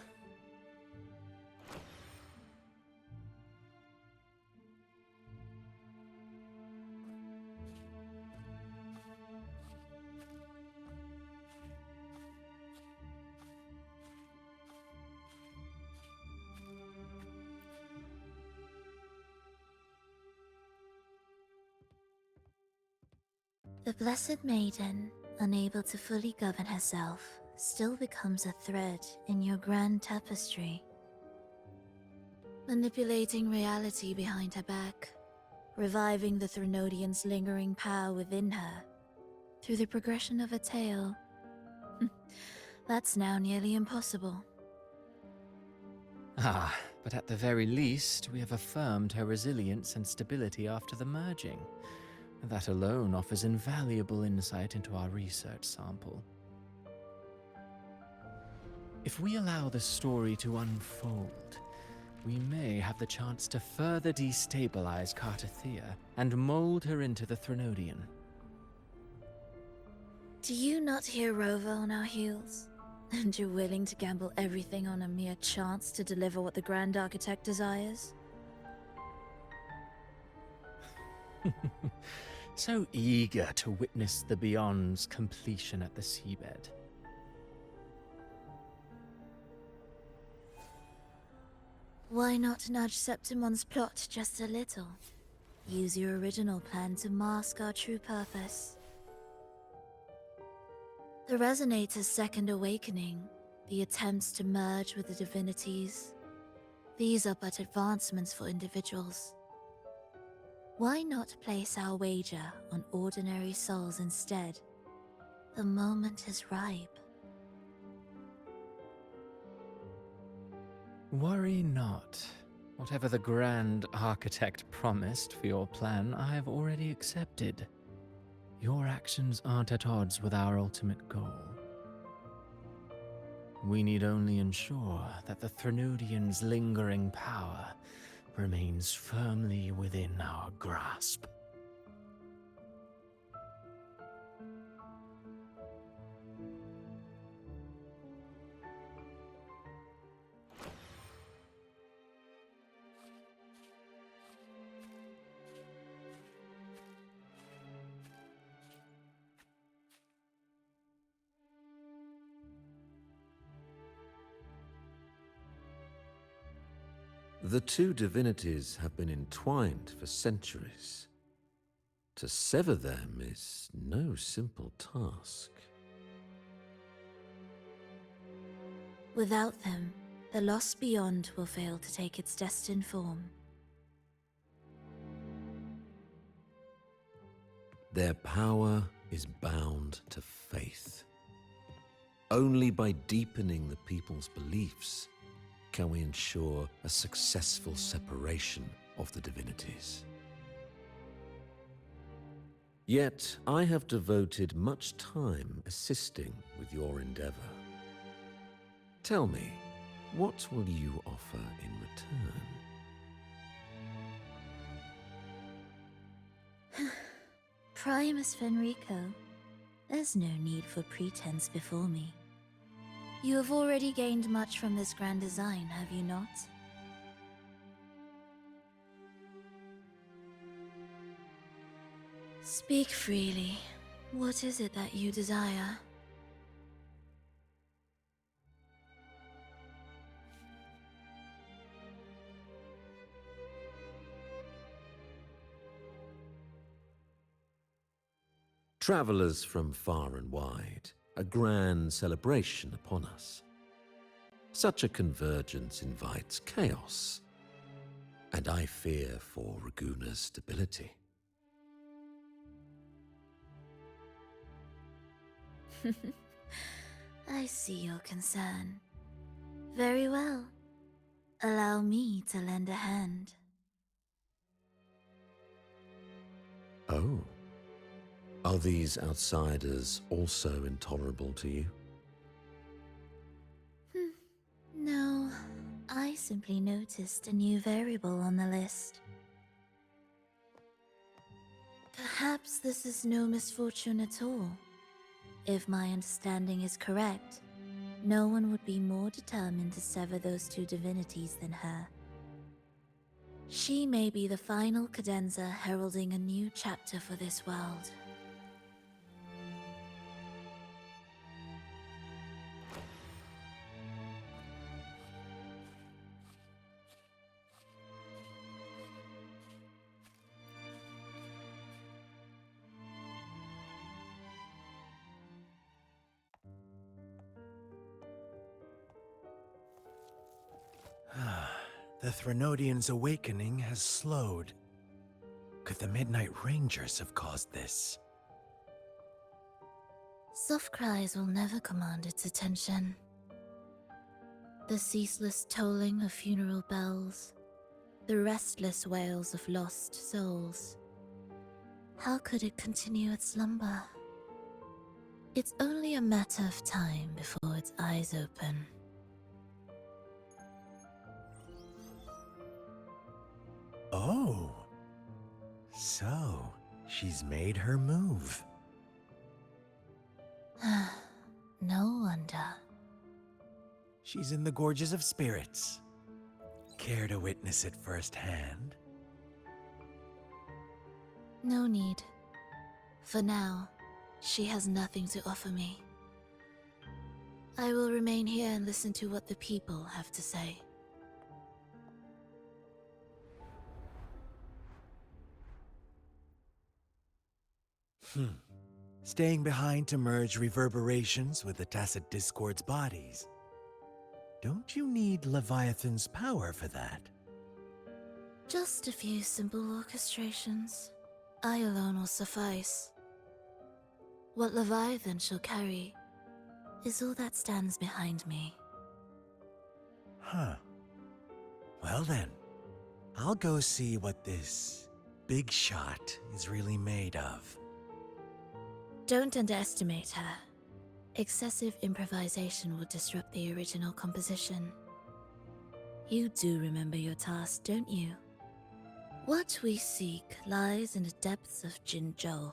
The Blessed Maiden, unable to fully govern herself, still becomes a thread in your grand tapestry. Manipulating reality behind her back, reviving the Threnodian's lingering power within her, through the progression of a tale. That's now nearly impossible. Ah, but at the very least, we have affirmed her resilience and stability after the merging. That alone offers invaluable insight into our research sample. If we allow the story to unfold, we may have the chance to further destabilize Cartathea and mold her into the Threnodian. Do you not hear Rover on our heels? And you're willing to gamble everything on a mere chance to deliver what the Grand Architect desires? So eager to witness the Beyond's completion at the seabed. Why not nudge Septimon's plot just a little? Use your original plan to mask our true purpose. The Resonator's second awakening, the attempts to merge with the divinities, these are but advancements for individuals. Why not place our wager on ordinary souls instead? The moment is ripe. Worry not. Whatever the Grand Architect promised for your plan, I have already accepted. Your actions aren't at odds with our ultimate goal. We need only ensure that the Threnodians' lingering power remains firmly within our grasp. The two divinities have been entwined for centuries. To sever them is no simple task. Without them, the lost beyond will fail to take its destined form. Their power is bound to faith. Only by deepening the people's beliefs can we ensure a successful separation of the divinities. Yet, I have devoted much time assisting with your endeavor. Tell me, what will you offer in return? Primus Fenrico, there's no need for pretense before me. You have already gained much from this grand design, have you not? Speak freely. What is it that you desire? Travelers from far and wide, a grand celebration upon us. Such a convergence invites chaos, and I fear for Raguna's stability. I see your concern. Very well. Allow me to lend a hand. Oh. Are these outsiders also intolerable to you? No, I simply noticed a new variable on the list. Perhaps this is no misfortune at all. If my understanding is correct, no one would be more determined to sever those two divinities than her. She may be the final cadenza heralding a new chapter for this world. The Threnodians' awakening has slowed. Could the Midnight Rangers have caused this? Soft cries will never command its attention. The ceaseless tolling of funeral bells, the restless wails of lost souls. How could it continue its slumber? It's only a matter of time before its eyes open. Oh. So, she's made her move. No wonder. She's in the Gorges of Spirits. Care to witness it firsthand? No need. For now, she has nothing to offer me. I will remain here and listen to what the people have to say. Staying behind to merge reverberations with the Tacit Discord's bodies. Don't you need Leviathan's power for that? Just a few simple orchestrations. I alone will suffice. What Leviathan shall carry is all that stands behind me. Huh. Well then, I'll go see what this big shot is really made of. Don't underestimate her. Excessive improvisation will disrupt the original composition. You do remember your task, don't you? What we seek lies in the depths of Jinzhou.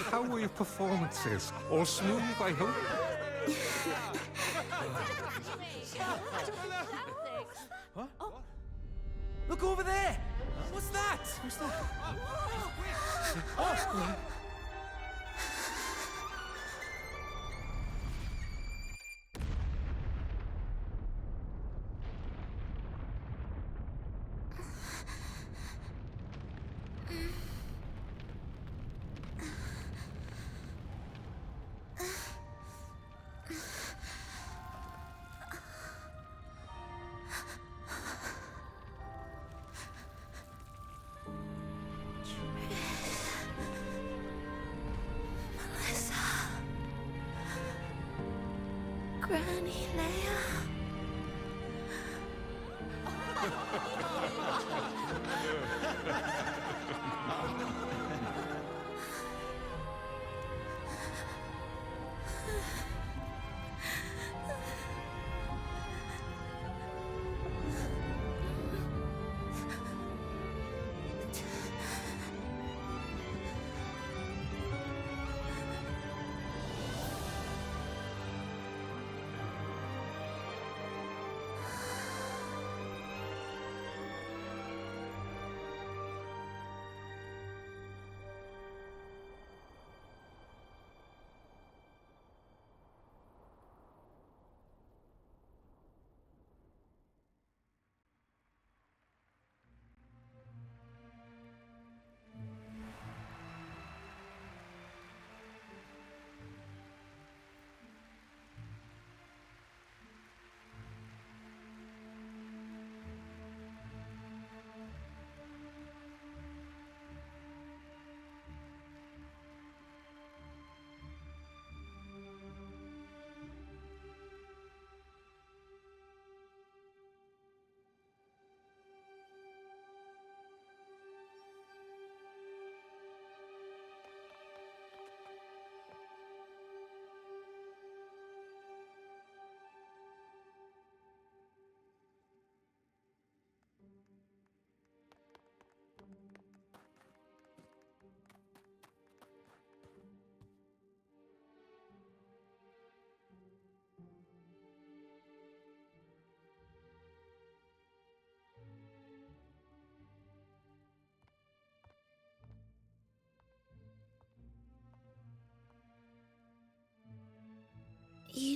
How were your performances? All smooth, I hope? Huh? Look over there! What's that? What's that? Oh. Granny Leia.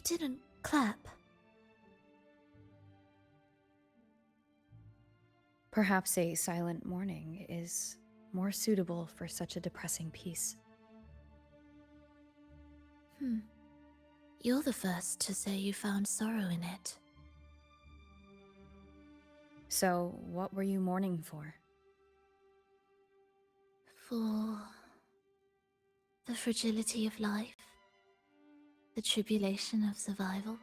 You didn't clap. Perhaps a silent mourning is more suitable for such a depressing piece. You're the first to say you found sorrow in it. So, what were you mourning for? For the fragility of life, the tribulation of survival.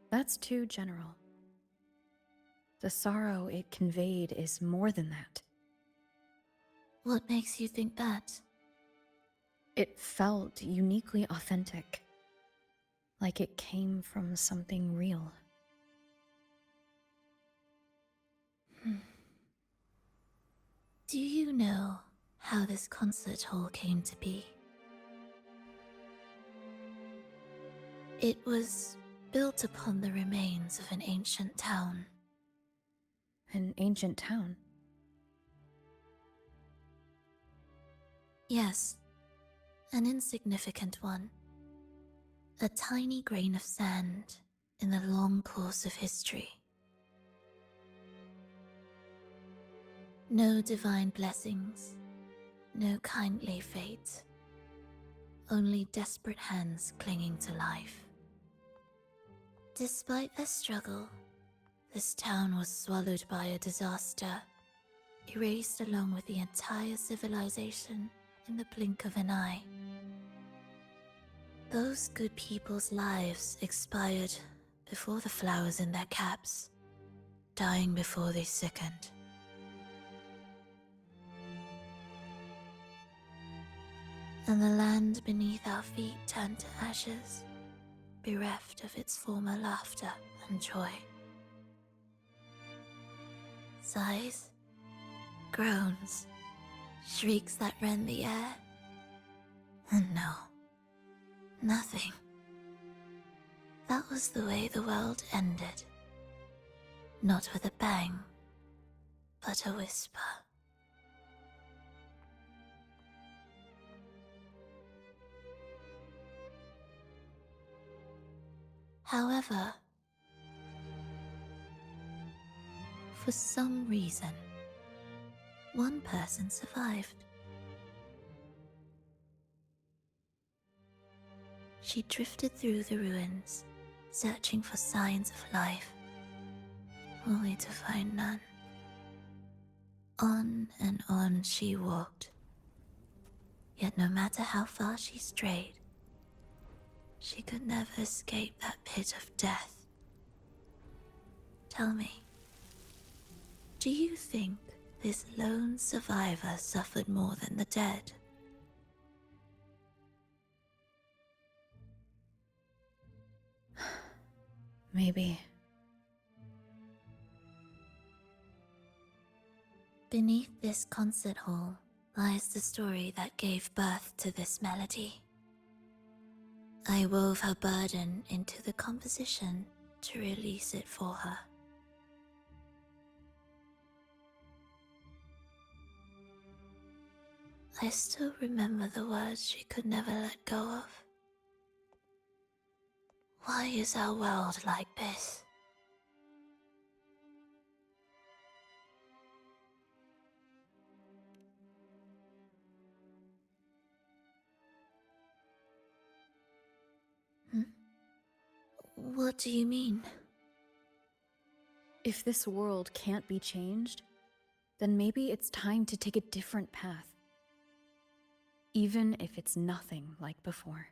That's too general. The sorrow it conveyed is more than that. What makes you think that? It felt uniquely authentic, like it came from something real. Do you know how this concert hall came to be? It was built upon the remains of an ancient town. An ancient town? Yes, an insignificant one. A tiny grain of sand in the long course of history. No divine blessings, no kindly fate. Only desperate hands clinging to life. Despite their struggle, this town was swallowed by a disaster, erased along with the entire civilization in the blink of an eye. Those good people's lives expired before the flowers in their caps, dying before they sickened. And the land beneath our feet turned to ashes, bereft of its former laughter and joy. Sighs, groans, shrieks that rend the air. And no, nothing. That was the way the world ended. Not with a bang, but a whisper. However, for some reason, one person survived. She drifted through the ruins, searching for signs of life, only to find none. On and on she walked. Yet no matter how far she strayed, she could never escape that pit of death. Tell me, do you think this lone survivor suffered more than the dead? Maybe. Beneath this concert hall lies the story that gave birth to this melody. I wove her burden into the composition to release it for her. I still remember the words she could never let go of. Why is our world like this? What do you mean? If this world can't be changed, then maybe it's time to take a different path. Even if it's nothing like before.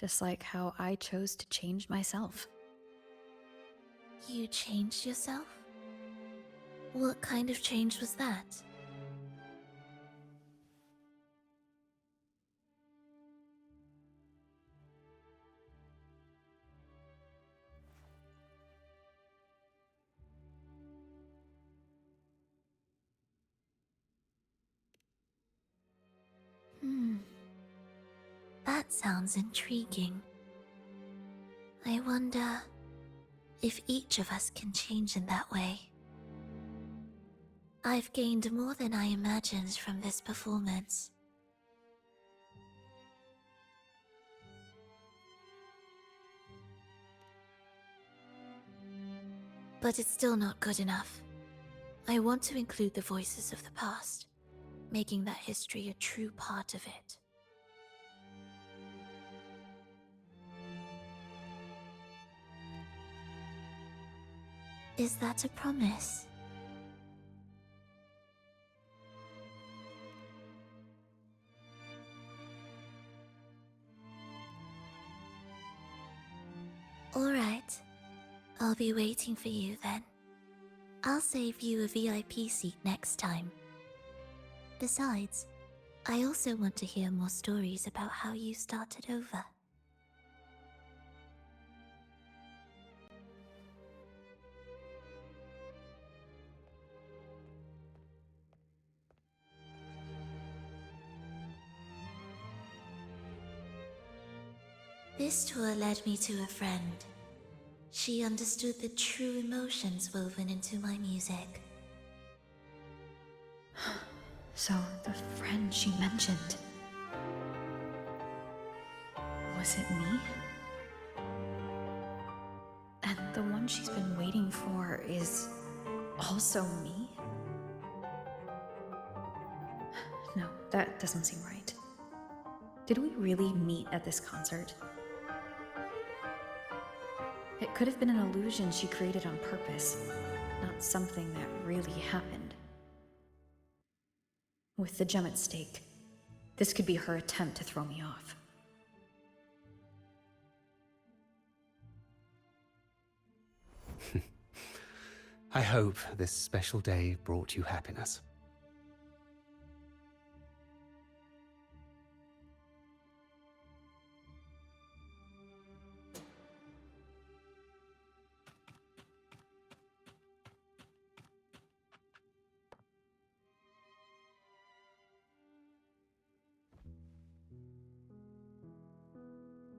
Just like how I chose to change myself. You changed yourself? What kind of change was that? That sounds intriguing. I wonder if each of us can change in that way. I've gained more than I imagined from this performance. But it's still not good enough. I want to include the voices of the past, making that history a true part of it. Is that a promise? All right. I'll be waiting for you then. I'll save you a VIP seat next time. Besides, I also want to hear more stories about how you started over. This tour led me to a friend. She understood the true emotions woven into my music. So, the friend she mentioned... was it me? And the one she's been waiting for is... also me? No, that doesn't seem right. Did we really meet at this concert? It could have been an illusion she created on purpose, not something that really happened. With the gem at stake, this could be her attempt to throw me off. I hope this special day brought you happiness.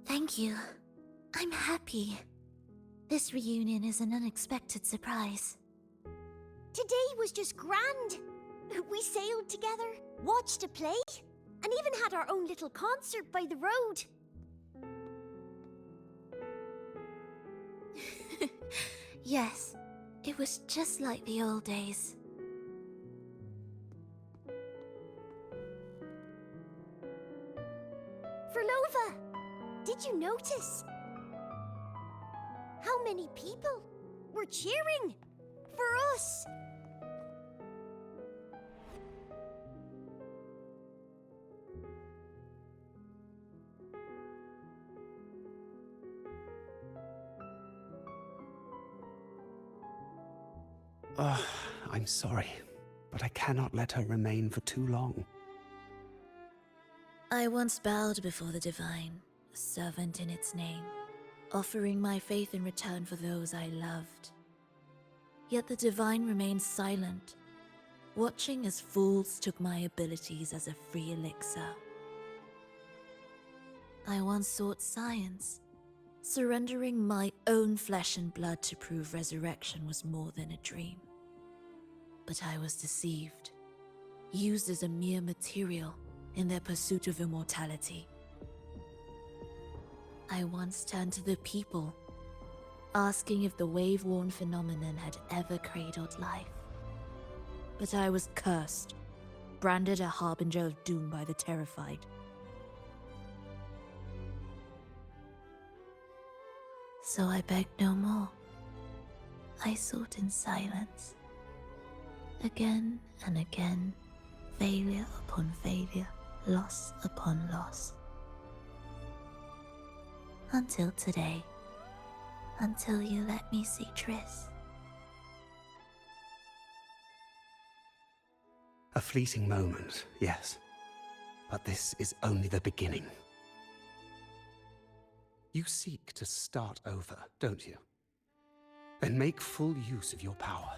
Thank you. I'm happy. This reunion is an unexpected surprise. Today was just grand. We sailed together, watched a play, and even had our own little concert by the road. Yes, it was just like the old days. Verlova, did you notice how many people were cheering for us? I'm sorry, but I cannot let her remain for too long. I once bowed before the Divine, a servant in its name, offering my faith in return for those I loved. Yet the Divine remained silent, watching as fools took my abilities as a free elixir. I once sought science, surrendering my own flesh and blood to prove resurrection was more than a dream. But I was deceived, used as a mere material in their pursuit of immortality. I once turned to the people, asking if the wave-worn phenomenon had ever cradled life. But I was cursed, branded a harbinger of doom by the terrified. So I begged no more. I sought in silence. Again and again, failure upon failure, loss upon loss. Until today. Until you let me see Triss. A fleeting moment, yes. But this is only the beginning. You seek to start over, don't you? Then make full use of your power.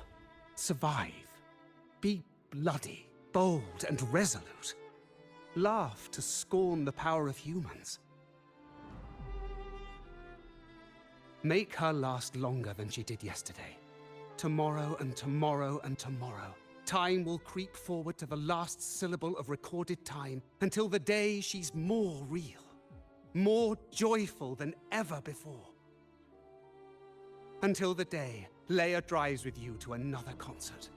Survive. Be bloody, bold, and resolute. Laugh to scorn the power of humans. Make her last longer than she did yesterday. Tomorrow and tomorrow and tomorrow. Time will creep forward to the last syllable of recorded time until the day she's more real, more joyful than ever before. Until the day Leia drives with you to another concert.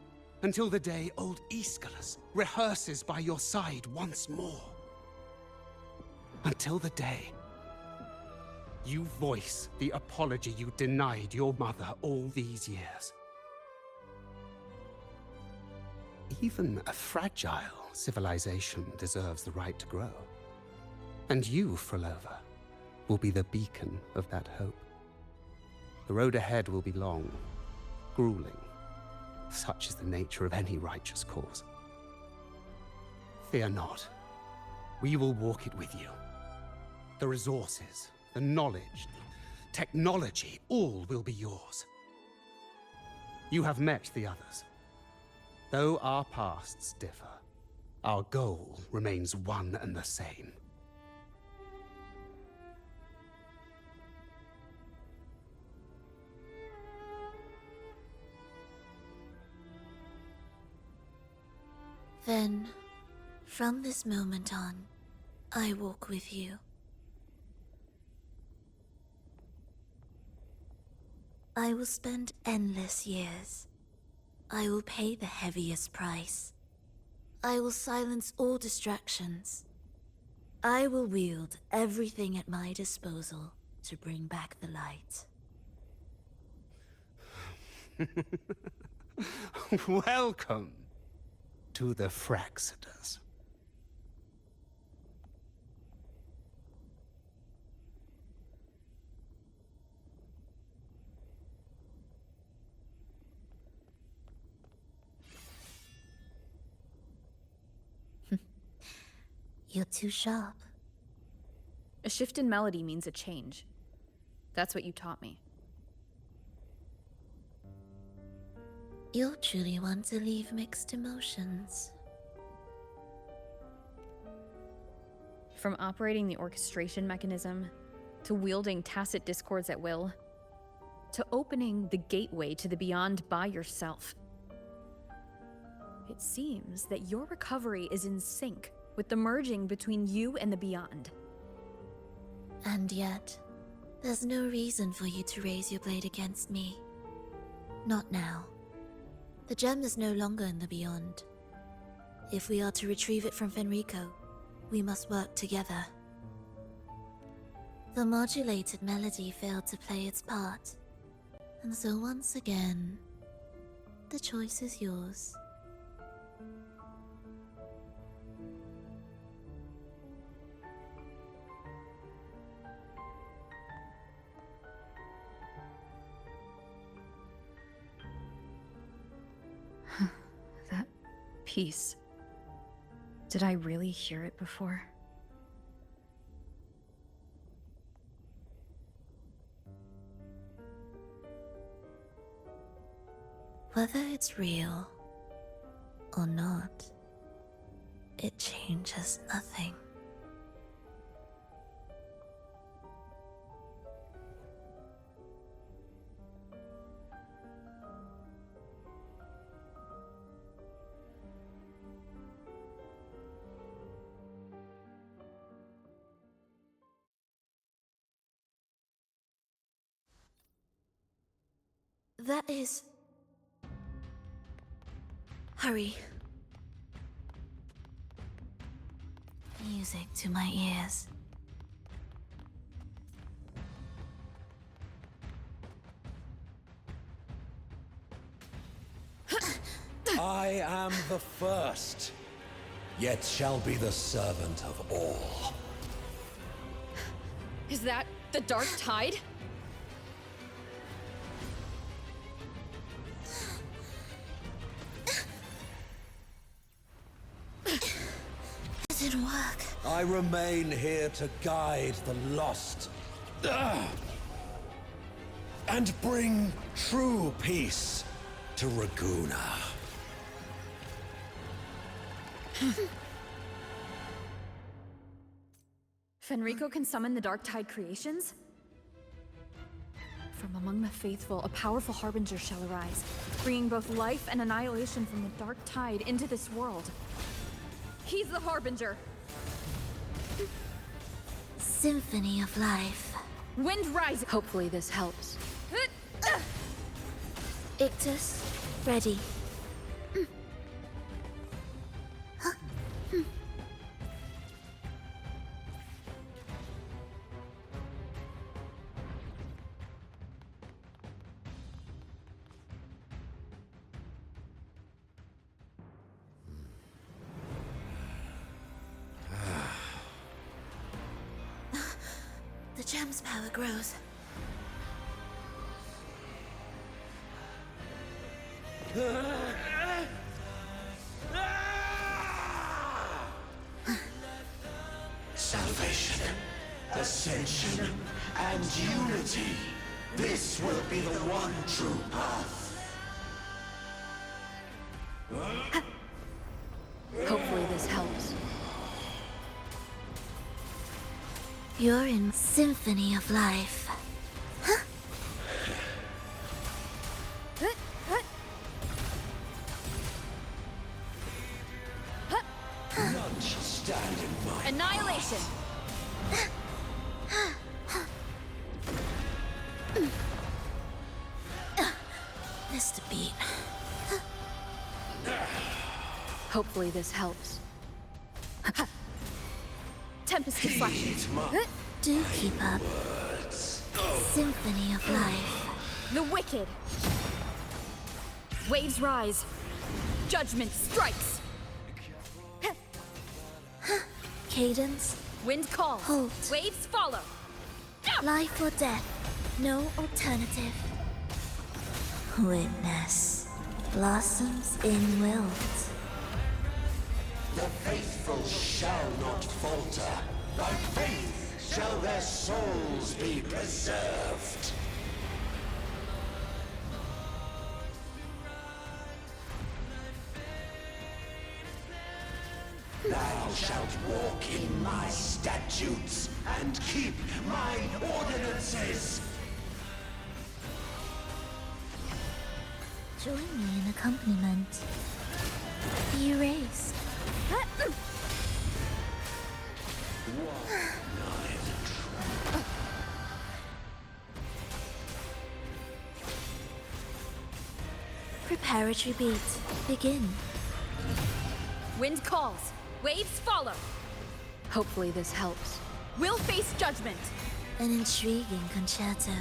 Until the day old Aeschylus rehearses by your side once more. Until the day you voice the apology you denied your mother all these years. Even a fragile civilization deserves the right to grow. And you, Frolova, will be the beacon of that hope. The road ahead will be long, grueling. Such is the nature of any righteous cause. Fear not. We will walk it with you. The resources, the knowledge, technology, all will be yours. You have met the others. Though our pasts differ, our goal remains one and the same. Then, from this moment on, I walk with you. I will spend endless years. I will pay the heaviest price. I will silence all distractions. I will wield everything at my disposal to bring back the light. Welcome to the Fraxiters. You're too sharp. A shift in melody means a change. That's what you taught me. You're truly one to leave mixed emotions. From operating the orchestration mechanism, to wielding tacit discords at will, to opening the gateway to the beyond by yourself. It seems that your recovery is in sync with the merging between you and the beyond. And yet, there's no reason for you to raise your blade against me. Not now. The gem is no longer in the beyond. If we are to retrieve it from Fenrico, we must work together. The modulated melody failed to play its part, and so once again, the choice is yours. That piece. Did I really hear it before? Whether it's real or not, it changes nothing. That is... Hurry. Music to my ears. I am the first, yet shall be the servant of all. Is that the Dark Tide? It didn't work. I remain here to guide the lost. And bring true peace to Raguna. Fenrico can summon the Dark Tide creations? From among the faithful, a powerful harbinger shall arise, bringing both life and annihilation from the Dark Tide into this world. He's the harbinger! Symphony of life. Wind rising! Hopefully this helps. Ictus, ready. The gem's power grows. Salvation, ascension, and unity. This will be the one true path. Hopefully this helps. You're in Symphony of Life. None shall stand in my Annihilation! Missed a beat. Hopefully this helps. Tempest deflection. Do keep up. Symphony of Life. The wicked. Waves rise. Judgment strikes. Cadence. Wind calls. Hold. Waves follow. Life or death. No alternative. Witness. Blossoms in wilt. The faithful shall not falter. By faith shall their souls be preserved. Thou shalt walk in my statutes and keep my ordinances. Join me in accompaniment. Be erased. Preparatory beat. Begin. Wind calls. Waves follow. Hopefully this helps. We'll face judgment. An intriguing concerto.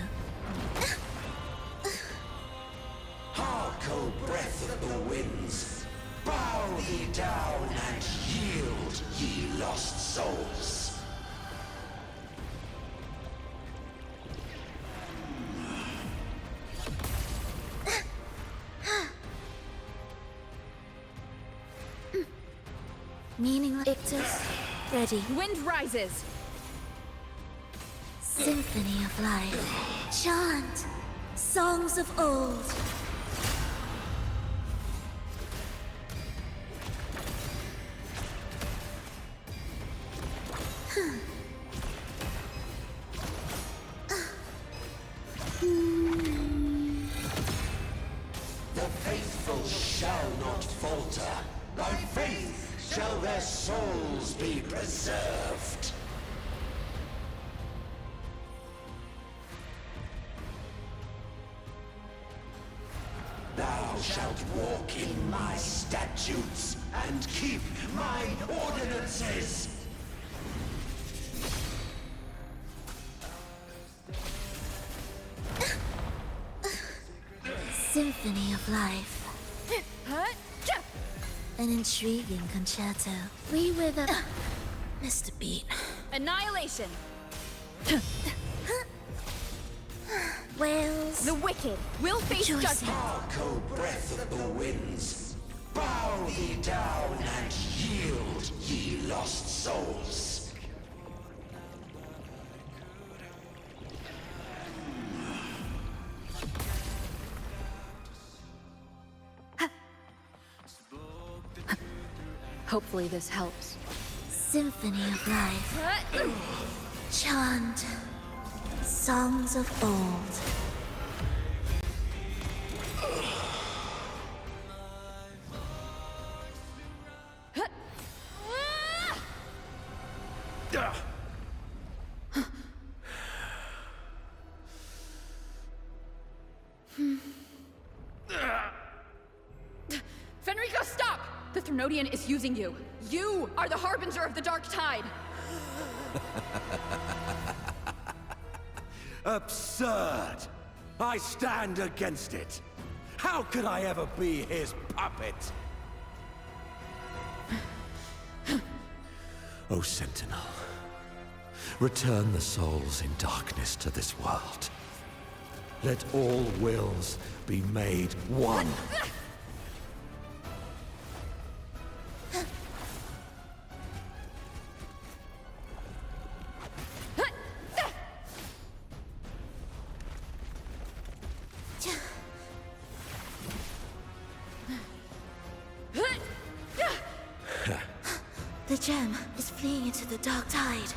Hark, O breath of the winds. Bow thee down and yield, ye lost souls. Meaningless. Ictus, ready. Wind rises. Symphony of Life. Chant. Songs of old. The faithful shall not falter. By faith shall their souls be preserved. Thou shalt walk in my statutes and keep my ordinances. Symphony of Life. An intriguing concerto. We with a... Missed a beat. Annihilation. Wales. The wicked will face Rejoicing. judgment. Hark, O breath of the winds. Bow thee down and yield, ye lost souls. Hopefully this helps. Symphony of Life. Chant. Songs of old. Dramnodian is using you. You are the harbinger of the dark tide. Absurd! I stand against it. How could I ever be his puppet? O Sentinel, return the souls in darkness to this world. Let all wills be made one. The gem is fleeing into the dark tide.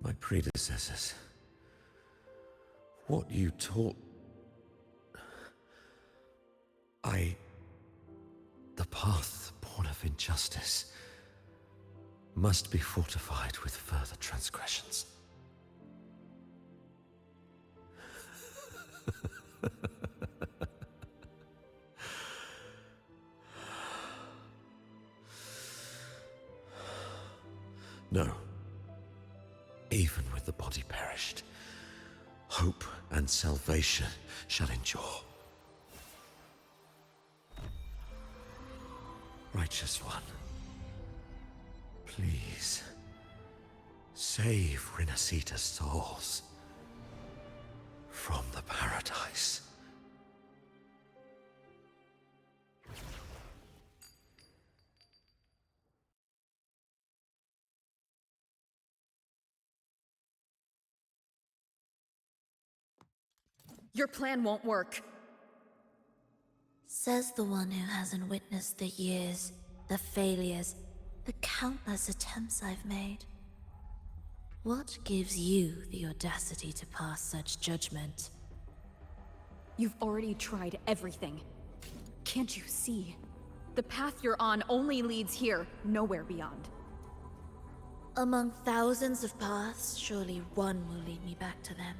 My predecessors. What you taught... The path born of injustice must be fortified with further transgressions. No. Even with the body perished, hope and salvation shall endure. Righteous One, please, save Renacita's souls from the paradise. Your plan won't work. Says the one who hasn't witnessed the years, the failures, the countless attempts I've made. What gives you the audacity to pass such judgment? You've already tried everything. Can't you see? The path you're on only leads here, nowhere beyond. Among thousands of paths, surely one will lead me back to them.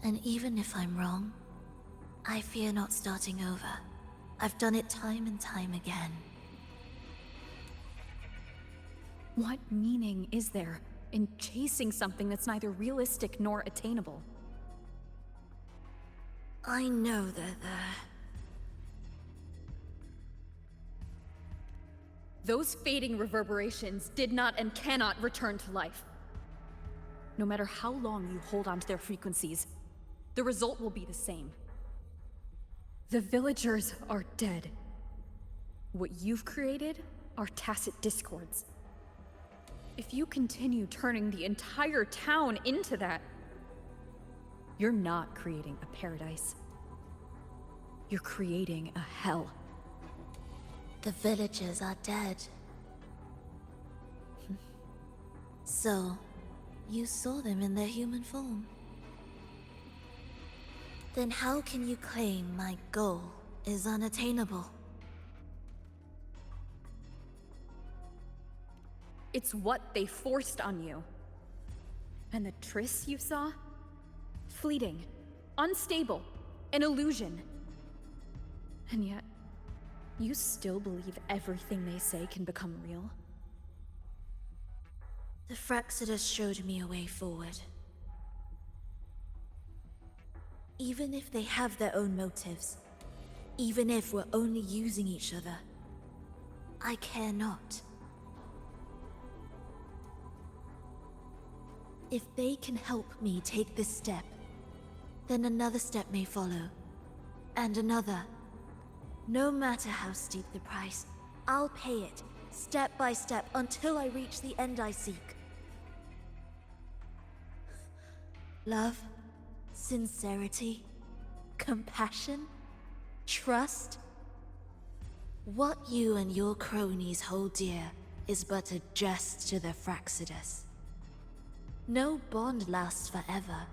And even if I'm wrong, I fear not starting over. I've done it time and time again. What meaning is there in chasing something that's neither realistic nor attainable? I know they're there. Those fading reverberations did not and cannot return to life. No matter how long you hold on to their frequencies, the result will be the same. The villagers are dead. What you've created are tacit discords. If you continue turning the entire town into that, you're not creating a paradise. You're creating a hell. The villagers are dead. So, you saw them in their human form. Then how can you claim my goal is unattainable? It's what they forced on you. And the trysts you saw? Fleeting, unstable, an illusion. And yet, you still believe everything they say can become real? The Fraxidus showed me a way forward. Even if they have their own motives, even if we're only using each other, I care not. If they can help me take this step, then another step may follow, and another. No matter how steep the price, I'll pay it, step by step, until I reach the end I seek. Love, sincerity, compassion, trust. What you and your cronies hold dear is but a jest to the Fraxidus. No bond lasts forever.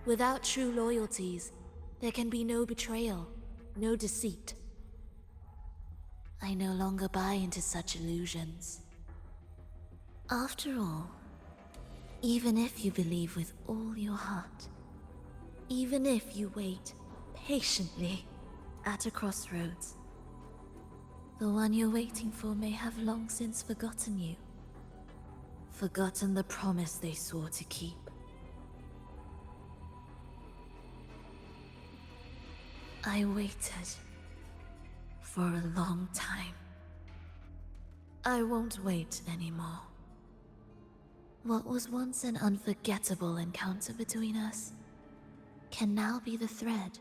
Without true loyalties, there can be no betrayal, no deceit. I no longer buy into such illusions. After all, even if you believe with all your heart, even if you wait patiently at a crossroads, the one you're waiting for may have long since forgotten you. Forgotten the promise they swore to keep. I waited for a long time. I won't wait anymore. What was once an unforgettable encounter between us can now be the thread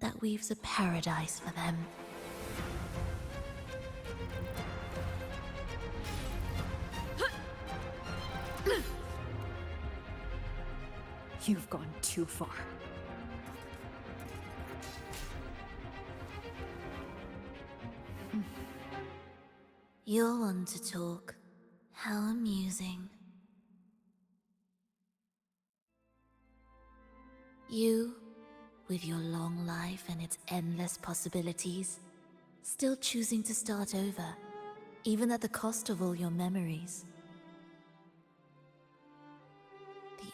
that weaves a paradise for them. You've gone too far. You're one to talk. How amusing. You, with your long life and its endless possibilities, still choosing to start over, even at the cost of all your memories.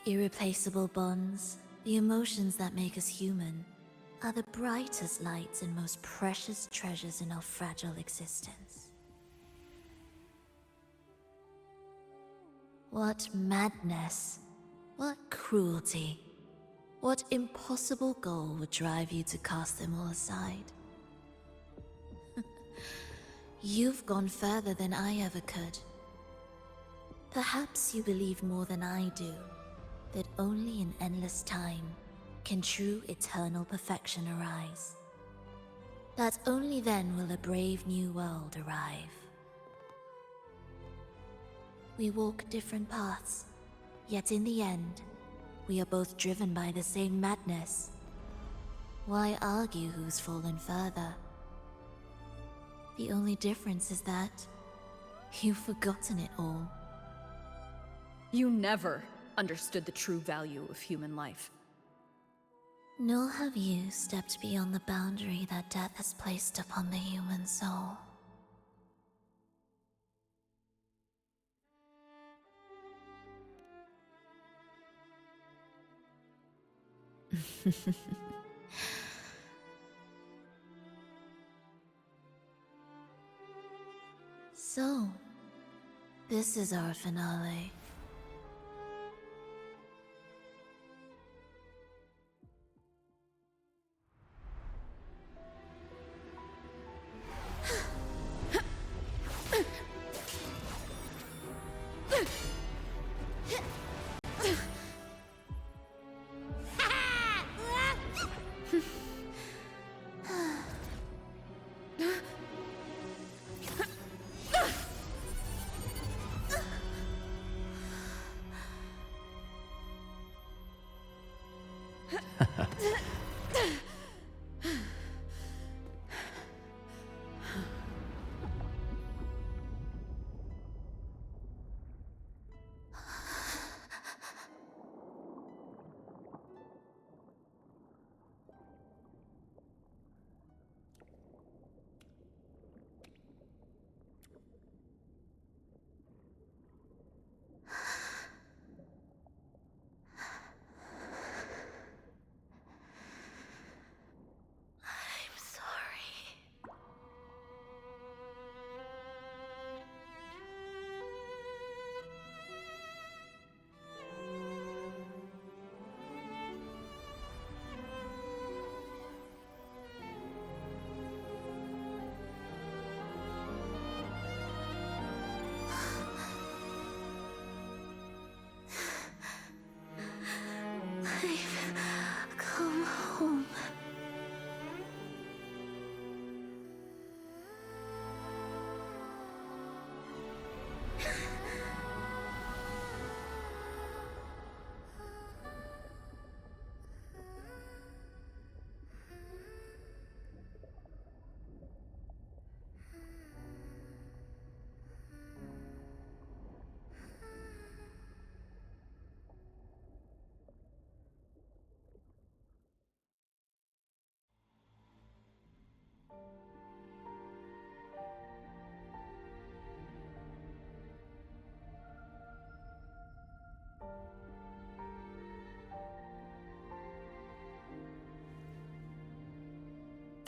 The irreplaceable bonds, the emotions that make us human, are the brightest lights and most precious treasures in our fragile existence. What madness, what cruelty, what impossible goal would drive you to cast them all aside? You've gone further than I ever could. Perhaps you believe more than I do, that only in endless time can true eternal perfection arise. That only then will a brave new world arrive. We walk different paths, yet in the end, we are both driven by the same madness. Why argue who's fallen further? The only difference is that you've forgotten it all. You never understood the true value of human life. Nor have you stepped beyond the boundary that death has placed upon the human soul. So, this is our finale.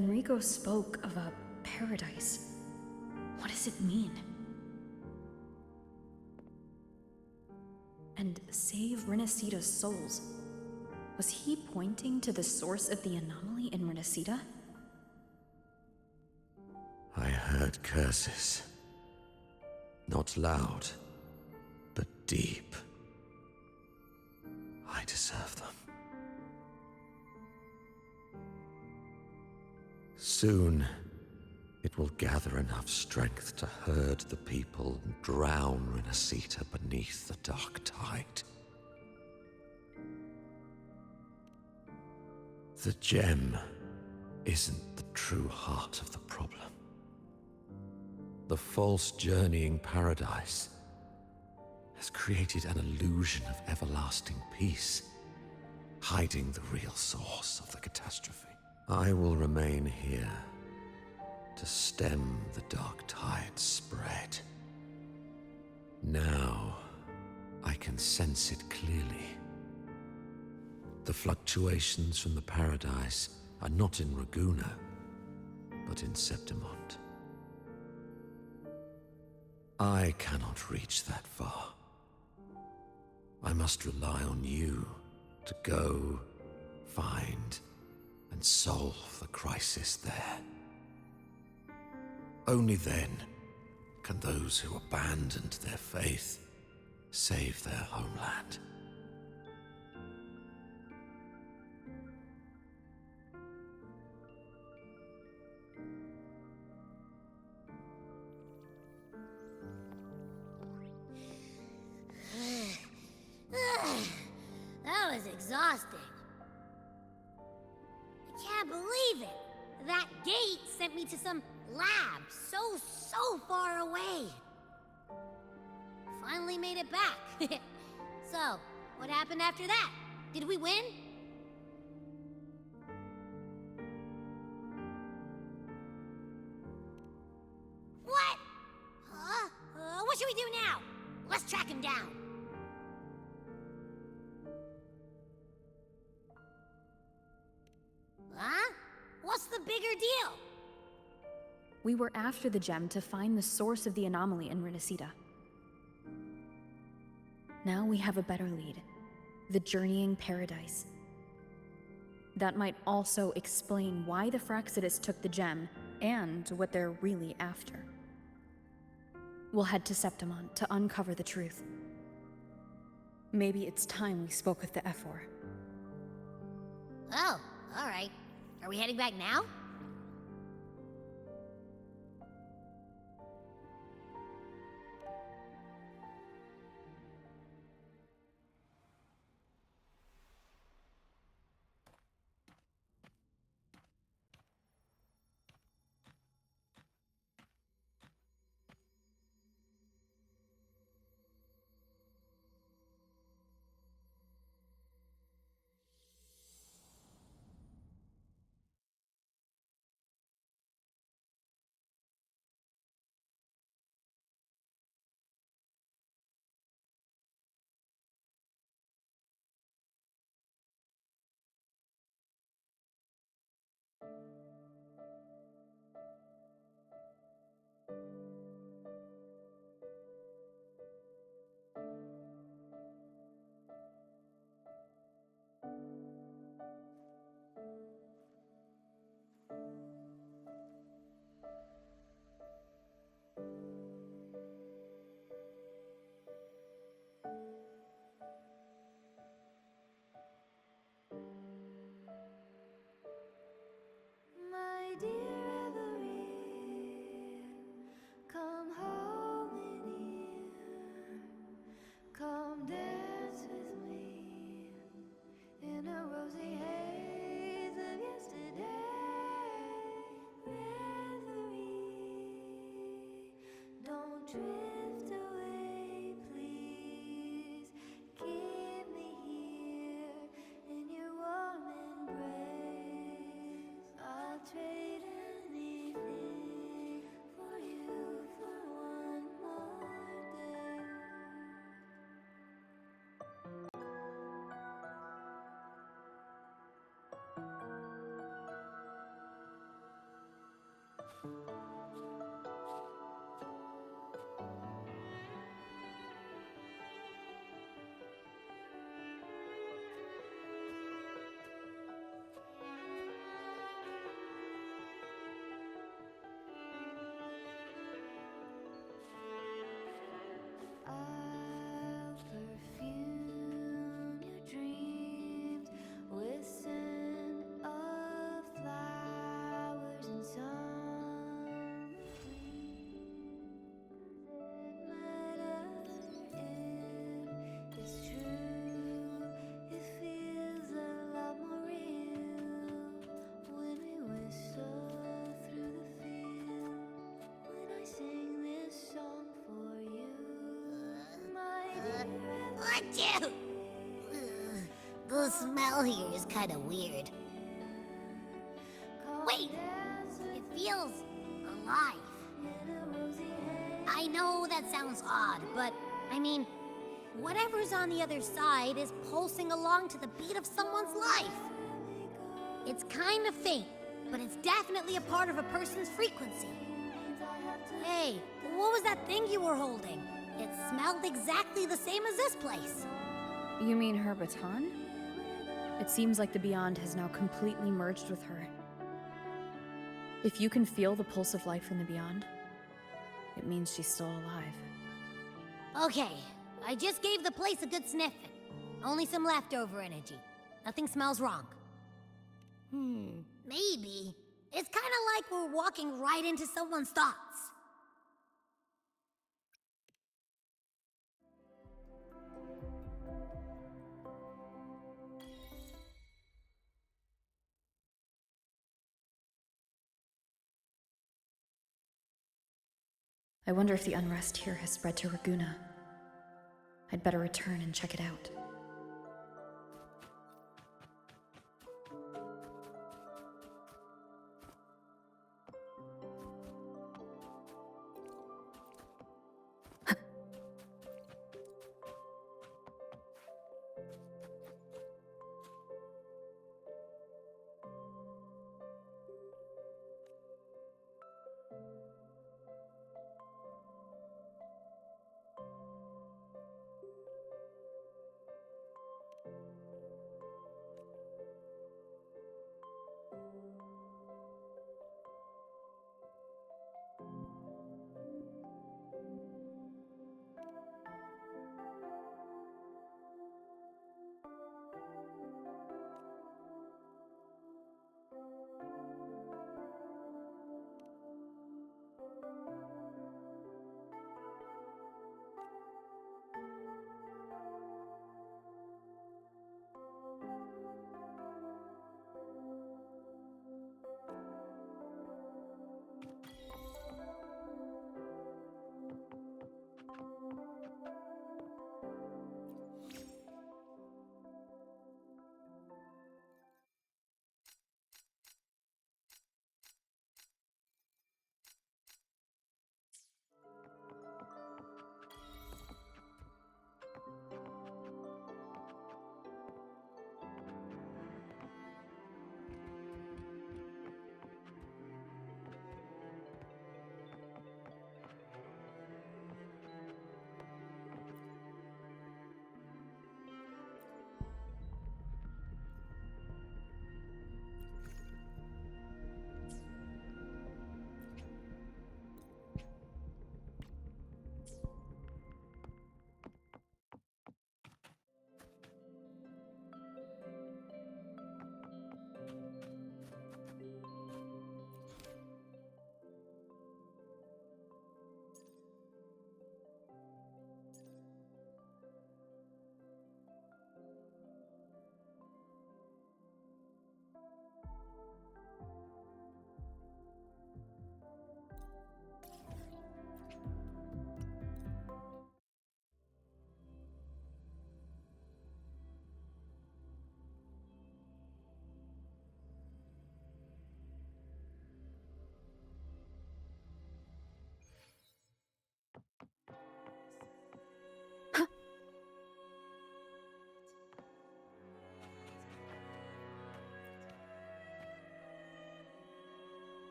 Fenrico spoke of a paradise. What does it mean? And save Renacita's souls. Was he pointing to the source of the anomaly in Renacita? I heard curses. Not loud, but deep. I deserve them. Soon, it will gather enough strength to herd the people and drown Renacita beneath the dark tide. The gem isn't the true heart of the problem. The false journeying paradise has created an illusion of everlasting peace, hiding the real source of the catastrophe. I will remain here to stem the dark tide's spread. Now, I can sense it clearly. The fluctuations from the paradise are not in Raguna, but in Septimont. I cannot reach that far. I must rely on you to go, find, and solve the crisis there. Only then can those who abandoned their faith save their homeland. That was exhausting. I can't believe it. That gate sent me to some lab so far away. Finally made it back. So, what happened after that? Did we win? What? Huh? What should we do now? Let's track him down. Huh? What's the bigger deal? We were after the gem to find the source of the anomaly in Renacita. Now we have a better lead. The journeying paradise. That might also explain why the Fraxidus took the gem, and what they're really after. We'll head to Septimont to uncover the truth. Maybe it's time we spoke with the Ephor. Oh, alright. Are we heading back now? My dear Every, come home in here. Come dance with me in a rosy haze of yesterday. Reverie, don't drift away, please. Keep me here in your warm embrace. I'll trade anything for you for one more day. Achoo! Ugh, the smell here is kind of weird. Wait! It feels alive. I know that sounds odd, but I mean, whatever's on the other side is pulsing along to the beat of someone's life. It's kind of faint, but it's definitely a part of a person's frequency. Hey, what was that thing you were holding? It smelled exactly the same as this place. You mean her baton? It seems like the Beyond has now completely merged with her. If you can feel the pulse of life from the Beyond, it means she's still alive. Okay, I just gave the place a good sniffing. Only some leftover energy. Nothing smells wrong. Maybe. It's kind of like we're walking right into someone's thoughts. I wonder if the unrest here has spread to Raguna. I'd better return and check it out.